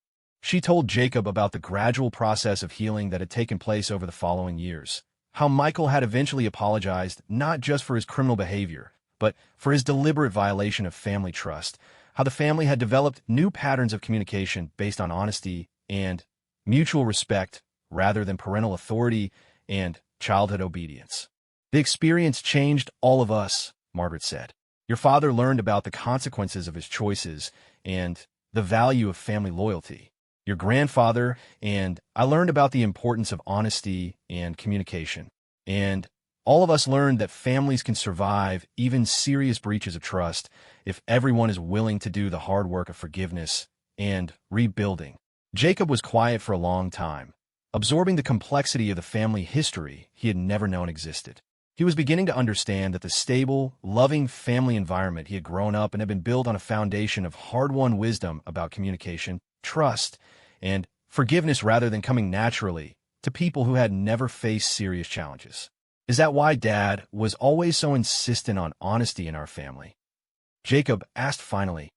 She told Jacob about the gradual process of healing that had taken place over the following years, how Michael had eventually apologized not just for his criminal behavior, but for his deliberate violation of family trust, how the family had developed new patterns of communication based on honesty and mutual respect rather than parental authority and childhood obedience. The experience changed all of us, Margaret said. Your father learned about the consequences of his choices and the value of family loyalty. Your grandfather and I learned about the importance of honesty and communication. And all of us learned that families can survive even serious breaches of trust if everyone is willing to do the hard work of forgiveness and rebuilding. Jacob was quiet for a long time, absorbing the complexity of the family history he had never known existed. He was beginning to understand that the stable, loving family environment he had grown up in had been built on a foundation of hard-won wisdom about communication, trust, and forgiveness rather than coming naturally to people who had never faced serious challenges. Is that why Dad was always so insistent on honesty in our family? Jacob asked finally,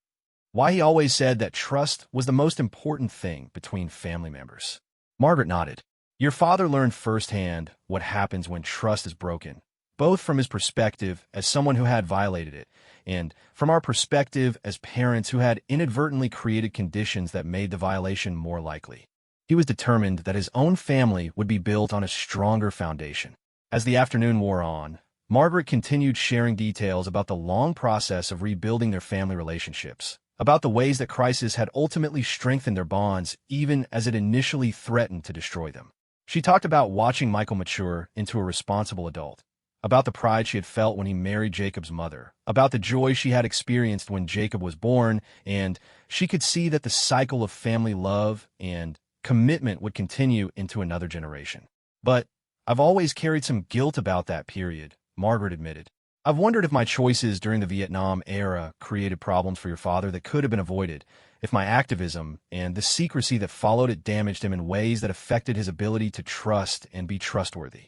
why he always said that trust was the most important thing between family members. Margaret nodded. Your father learned firsthand what happens when trust is broken, both from his perspective as someone who had violated it, and from our perspective as parents who had inadvertently created conditions that made the violation more likely. He was determined that his own family would be built on a stronger foundation. As the afternoon wore on, Margaret continued sharing details about the long process of rebuilding their family relationships, about the ways that crisis had ultimately strengthened their bonds even as it initially threatened to destroy them. She talked about watching Michael mature into a responsible adult, about the pride she had felt when he married Jacob's mother, about the joy she had experienced when Jacob was born, and she could see that the cycle of family love and commitment would continue into another generation. But I've always carried some guilt about that period, Margaret admitted. I've wondered if my choices during the Vietnam era created problems for your father that could have been avoided, if my activism and the secrecy that followed it damaged him in ways that affected his ability to trust and be trustworthy.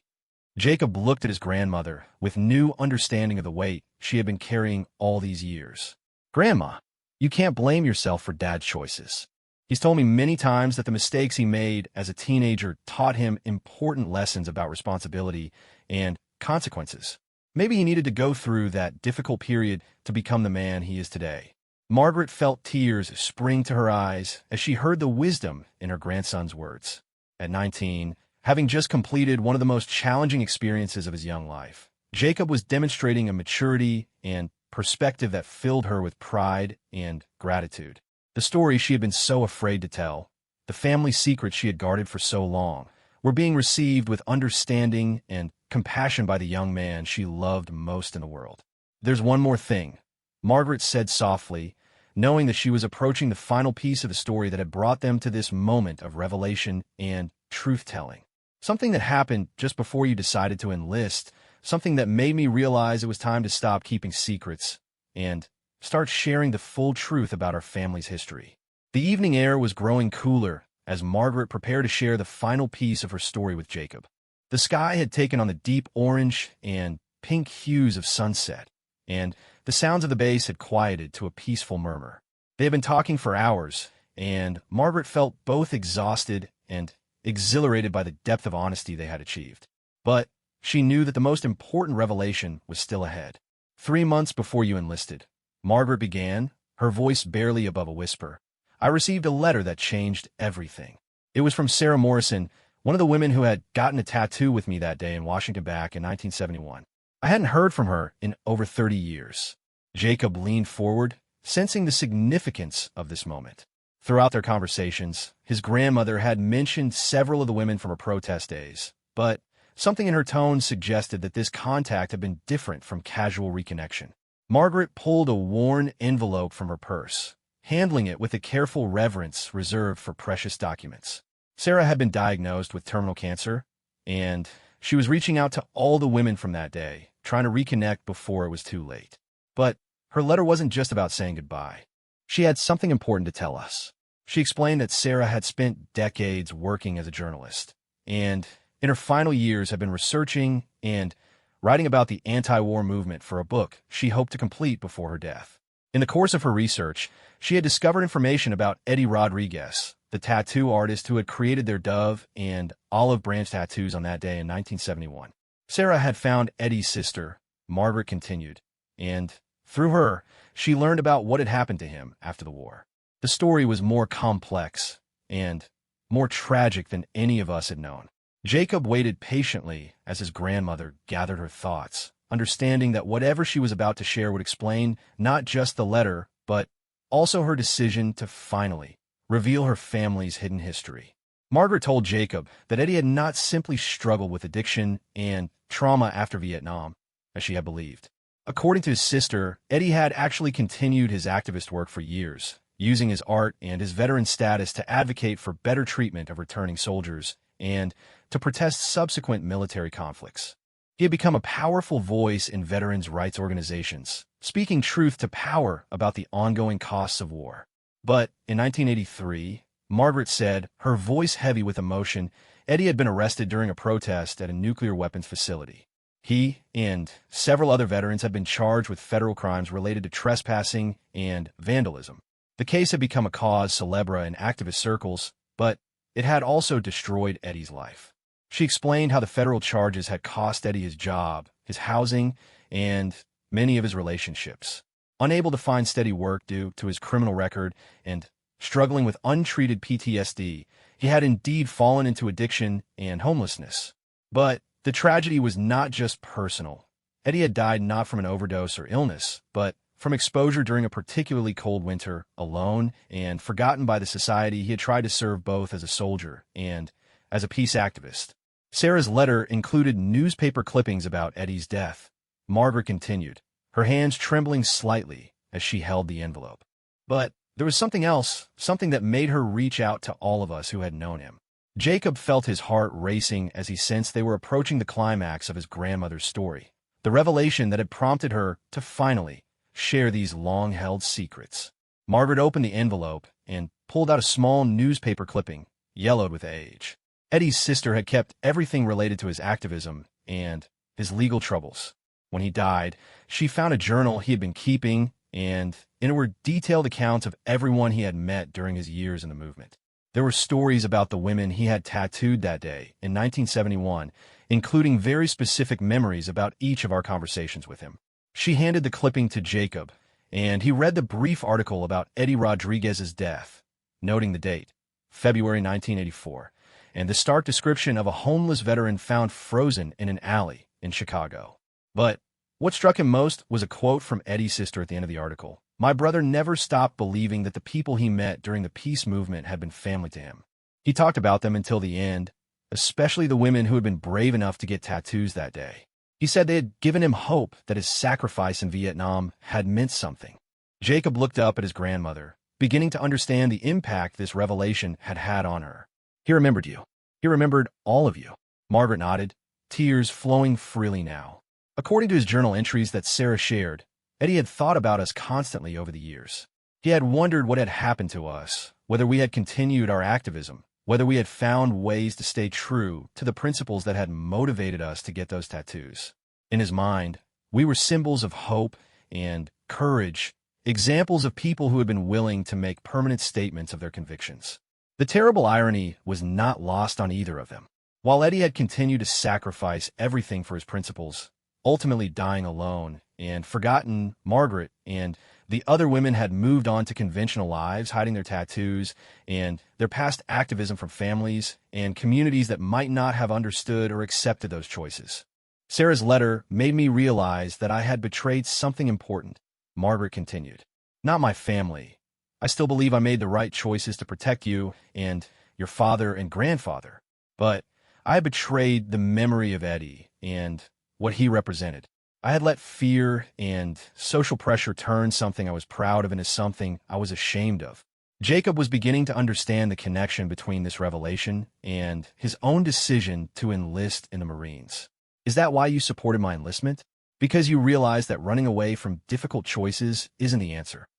Jacob looked at his grandmother with new understanding of the weight she had been carrying all these years. Grandma, you can't blame yourself for Dad's choices. He's told me many times that the mistakes he made as a teenager taught him important lessons about responsibility and consequences. Maybe he needed to go through that difficult period to become the man he is today. Margaret felt tears spring to her eyes as she heard the wisdom in her grandson's words. At 19, having just completed one of the most challenging experiences of his young life, Jacob was demonstrating a maturity and perspective that filled her with pride and gratitude. The story she had been so afraid to tell, the family secrets she had guarded for so long, were being received with understanding and compassion by the young man she loved most in the world. There's one more thing, Margaret said softly, knowing that she was approaching the final piece of the story that had brought them to this moment of revelation and truth-telling. Something that happened just before you decided to enlist, something that made me realize it was time to stop keeping secrets and start sharing the full truth about our family's history. The evening air was growing cooler as Margaret prepared to share the final piece of her story with Jacob. The sky had taken on the deep orange and pink hues of sunset, and the sounds of the bass had quieted to a peaceful murmur. They had been talking for hours, and Margaret felt both exhausted and exhilarated by the depth of honesty they had achieved. But she knew that the most important revelation was still ahead. 3 months before you enlisted, Margaret began, her voice barely above a whisper, I received a letter that changed everything. It was from Sarah Morrison, one of the women who had gotten a tattoo with me that day in Washington back in 1971. I hadn't heard from her in over 30 years. Jacob leaned forward, sensing the significance of this moment. Throughout their conversations, his grandmother had mentioned several of the women from her protest days, but something in her tone suggested that this contact had been different from casual reconnection. Margaret pulled a worn envelope from her purse, handling it with a careful reverence reserved for precious documents. Sarah had been diagnosed with terminal cancer, and she was reaching out to all the women from that day, trying to reconnect before it was too late. But her letter wasn't just about saying goodbye. She had something important to tell us. She explained that Sarah had spent decades working as a journalist, and in her final years had been researching and writing about the anti-war movement for a book she hoped to complete before her death. In the course of her research, she had discovered information about Eddie Rodriguez, the tattoo artist who had created their dove and olive branch tattoos on that day in 1971. Sarah had found Eddie's sister, Margaret continued, and through her, she learned about what had happened to him after the war. The story was more complex and more tragic than any of us had known. Jacob waited patiently as his grandmother gathered her thoughts, understanding that whatever she was about to share would explain not just the letter, but also her decision to finally reveal her family's hidden history. Margaret told Jacob that Eddie had not simply struggled with addiction and trauma after Vietnam, as she had believed. According to his sister, Eddie had actually continued his activist work for years, using his art and his veteran status to advocate for better treatment of returning soldiers and to protest subsequent military conflicts. He had become a powerful voice in veterans' rights organizations, speaking truth to power about the ongoing costs of war. But in 1983, Margaret said, her voice heavy with emotion, Eddie had been arrested during a protest at a nuclear weapons facility. He and several other veterans had been charged with federal crimes related to trespassing and vandalism. The case had become a cause célèbre in activist circles, but it had also destroyed Eddie's life. She explained how the federal charges had cost Eddie his job, his housing, and many of his relationships. Unable to find steady work due to his criminal record and struggling with untreated PTSD, he had indeed fallen into addiction and homelessness. But the tragedy was not just personal. Eddie had died not from an overdose or illness, but from exposure during a particularly cold winter, alone and forgotten by the society he had tried to serve both as a soldier and as a peace activist. Sarah's letter included newspaper clippings about Eddie's death. Margaret continued, her hands trembling slightly as she held the envelope. But there was something else, something that made her reach out to all of us who had known him. Jacob felt his heart racing as he sensed they were approaching the climax of his grandmother's story, the revelation that had prompted her to finally share these long-held secrets. Margaret opened the envelope and pulled out a small newspaper clipping, yellowed with age. Eddie's sister had kept everything related to his activism and his legal troubles. When he died, she found a journal he had been keeping, and in it were detailed accounts of everyone he had met during his years in the movement. There were stories about the women he had tattooed that day in 1971, including very specific memories about each of our conversations with him. She handed the clipping to Jacob, and he read the brief article about Eddie Rodriguez's death, noting the date, February 1984, and the stark description of a homeless veteran found frozen in an alley in Chicago. But what struck him most was a quote from Eddie's sister at the end of the article. My brother never stopped believing that the people he met during the peace movement had been family to him. He talked about them until the end, especially the women who had been brave enough to get tattoos that day. He said they had given him hope that his sacrifice in Vietnam had meant something. Jacob looked up at his grandmother, beginning to understand the impact this revelation had had on her. He remembered you. He remembered all of you. Margaret nodded, tears flowing freely now. According to his journal entries that Sarah shared, Eddie had thought about us constantly over the years. He had wondered what had happened to us, whether we had continued our activism, whether we had found ways to stay true to the principles that had motivated us to get those tattoos. In his mind, we were symbols of hope and courage, examples of people who had been willing to make permanent statements of their convictions. The terrible irony was not lost on either of them. While Eddie had continued to sacrifice everything for his principles, ultimately dying alone, and forgotten Margaret and the other women had moved on to conventional lives, hiding their tattoos and their past activism from families and communities that might not have understood or accepted those choices. Sarah's letter made me realize that I had betrayed something important. Margaret continued, not my family. I still believe I made the right choices to protect you and your father and grandfather, but I betrayed the memory of Eddie and what he represented. I had let fear and social pressure turn something I was proud of into something I was ashamed of. Jacob was beginning to understand the connection between this revelation and his own decision to enlist in the Marines. Is that why you supported my enlistment? Because you realized that running away from difficult choices isn't the answer.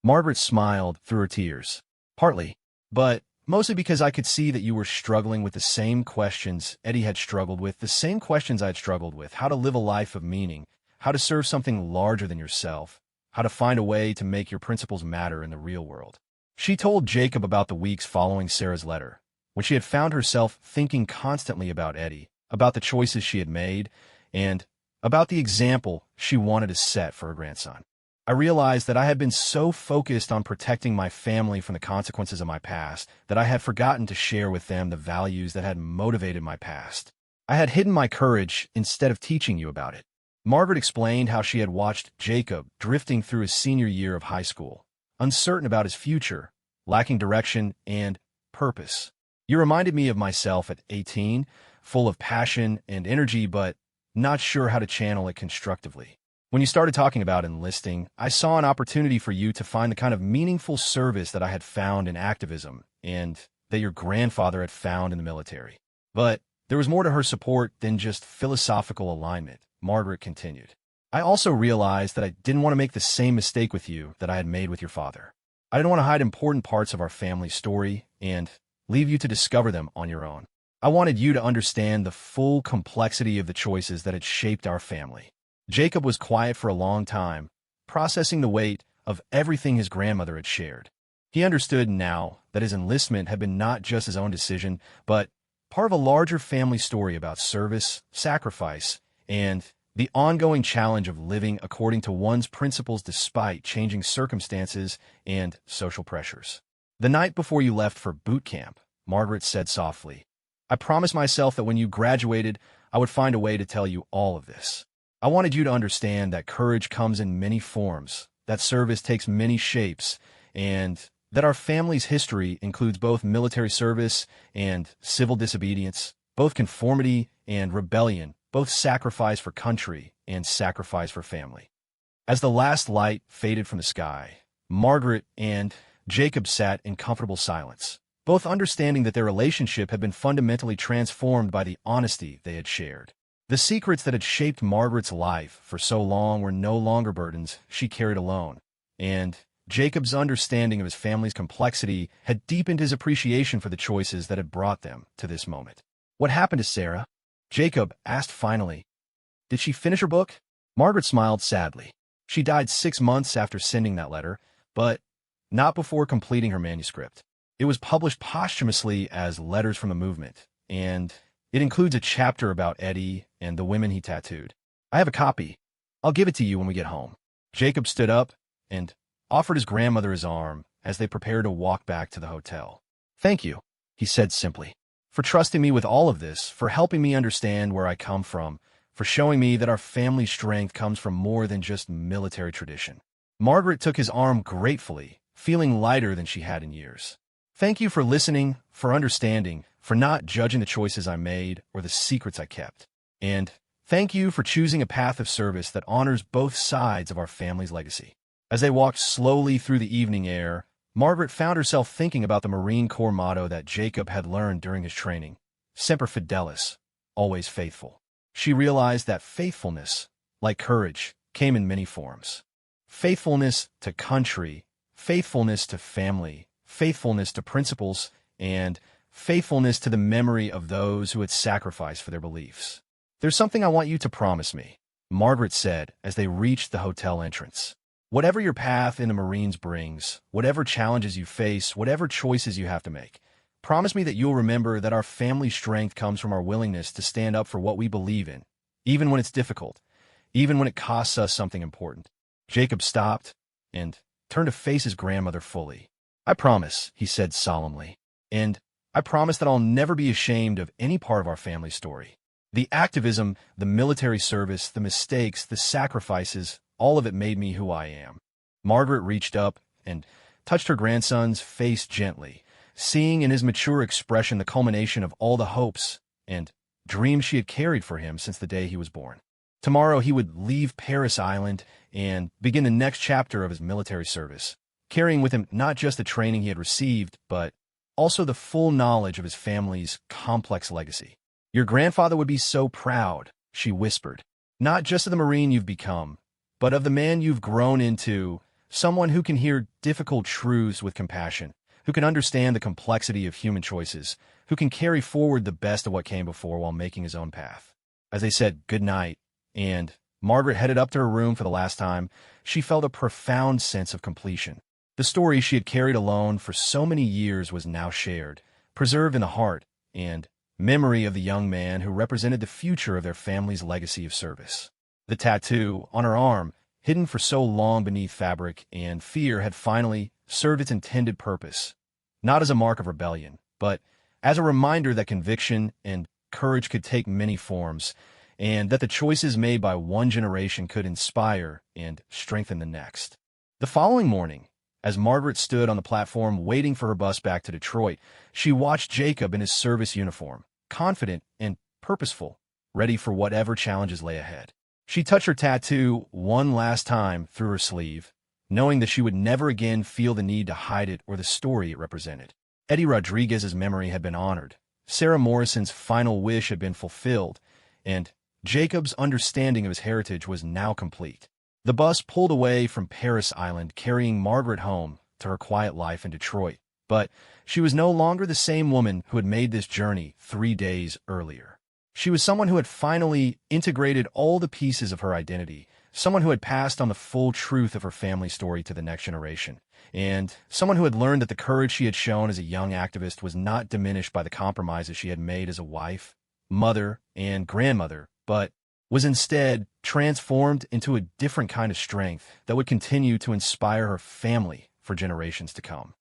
Margaret smiled through her tears. Partly, but mostly because I could see that you were struggling with the same questions Eddie had struggled with, the same questions I had struggled with: how to live a life of meaning, how to serve something larger than yourself, how to find a way to make your principles matter in the real world. She told Jacob about the weeks following Sarah's letter, when she had found herself thinking constantly about Eddie, about the choices she had made, and about the example she wanted to set for her grandson. I realized that I had been so focused on protecting my family from the consequences of my past that I had forgotten to share with them the values that had motivated my past. I had hidden my courage instead of teaching you about it. Margaret explained how she had watched Jacob drifting through his senior year of high school, uncertain about his future, lacking direction and purpose. You reminded me of myself at 18, full of passion and energy, but not sure how to channel it constructively. When you started talking about enlisting, I saw an opportunity for you to find the kind of meaningful service that I had found in activism and that your grandfather had found in the military. But there was more to her support than just philosophical alignment, Margaret continued. I also realized that I didn't want to make the same mistake with you that I had made with your father. I didn't want to hide important parts of our family story and leave you to discover them on your own. I wanted you to understand the full complexity of the choices that had shaped our family. Jacob was quiet for a long time, processing the weight of everything his grandmother had shared. He understood now that his enlistment had been not just his own decision, but part of a larger family story about service, sacrifice, and the ongoing challenge of living according to one's principles despite changing circumstances and social pressures. The night before you left for boot camp, Margaret said softly, I promised myself that when you graduated, I would find a way to tell you all of this. I wanted you to understand that courage comes in many forms, that service takes many shapes, and that our family's history includes both military service and civil disobedience, both conformity and rebellion, both sacrifice for country and sacrifice for family. As the last light faded from the sky, Margaret and Jacob sat in comfortable silence, both understanding that their relationship had been fundamentally transformed by the honesty they had shared. The secrets that had shaped Margaret's life for so long were no longer burdens she carried alone, and Jacob's understanding of his family's complexity had deepened his appreciation for the choices that had brought them to this moment. What happened to Sarah? Jacob asked finally. Did she finish her book? Margaret smiled sadly. She died 6 months after sending that letter, but not before completing her manuscript. It was published posthumously as Letters from the Movement, and it includes a chapter about Eddie and the women he tattooed. I have a copy. I'll give it to you when we get home. Jacob stood up and offered his grandmother his arm as they prepared to walk back to the hotel. Thank you, he said simply, for trusting me with all of this, for helping me understand where I come from, for showing me that our family strength comes from more than just military tradition. Margaret took his arm gratefully, feeling lighter than she had in years. Thank you for listening, for understanding, for not judging the choices I made or the secrets I kept. And thank you for choosing a path of service that honors both sides of our family's legacy. As they walked slowly through the evening air, Margaret found herself thinking about the Marine Corps motto that Jacob had learned during his training, Semper Fidelis, always faithful. She realized that faithfulness, like courage, came in many forms. Faithfulness to country, faithfulness to family, faithfulness to principles, and faithfulness to the memory of those who had sacrificed for their beliefs. There's something I want you to promise me, Margaret said as they reached the hotel entrance. Whatever your path in the Marines brings, whatever challenges you face, whatever choices you have to make, promise me that you'll remember that our family strength comes from our willingness to stand up for what we believe in, even when it's difficult, even when it costs us something important. Jacob stopped and turned to face his grandmother fully. I promise, he said solemnly, and I promise that I'll never be ashamed of any part of our family story. The activism, the military service, the mistakes, the sacrifices, all of it made me who I am. Margaret reached up and touched her grandson's face gently, seeing in his mature expression the culmination of all the hopes and dreams she had carried for him since the day he was born. Tomorrow he would leave Paris Island and begin the next chapter of his military service, carrying with him not just the training he had received, but also the full knowledge of his family's complex legacy. Your grandfather would be so proud, she whispered, not just of the Marine you've become, but of the man you've grown into, someone who can hear difficult truths with compassion, who can understand the complexity of human choices, who can carry forward the best of what came before while making his own path. As they said good night, and Margaret headed up to her room for the last time, she felt a profound sense of completion. The story she had carried alone for so many years was now shared, preserved in the heart and memory of the young man who represented the future of their family's legacy of service. The tattoo on her arm, hidden for so long beneath fabric and fear, had finally served its intended purpose, not as a mark of rebellion, but as a reminder that conviction and courage could take many forms, and that the choices made by one generation could inspire and strengthen the next. The following morning, as Margaret stood on the platform waiting for her bus back to Detroit, she watched Jacob in his service uniform, confident and purposeful, ready for whatever challenges lay ahead. She touched her tattoo one last time through her sleeve, knowing that she would never again feel the need to hide it or the story it represented. Eddie Rodriguez's memory had been honored, Sarah Morrison's final wish had been fulfilled, and Jacob's understanding of his heritage was now complete. The bus pulled away from Paris Island, carrying Margaret home to her quiet life in Detroit, but she was no longer the same woman who had made this journey 3 days earlier. She was someone who had finally integrated all the pieces of her identity, someone who had passed on the full truth of her family story to the next generation, and someone who had learned that the courage she had shown as a young activist was not diminished by the compromises she had made as a wife, mother, and grandmother, but was instead transformed into a different kind of strength that would continue to inspire her family for generations to come.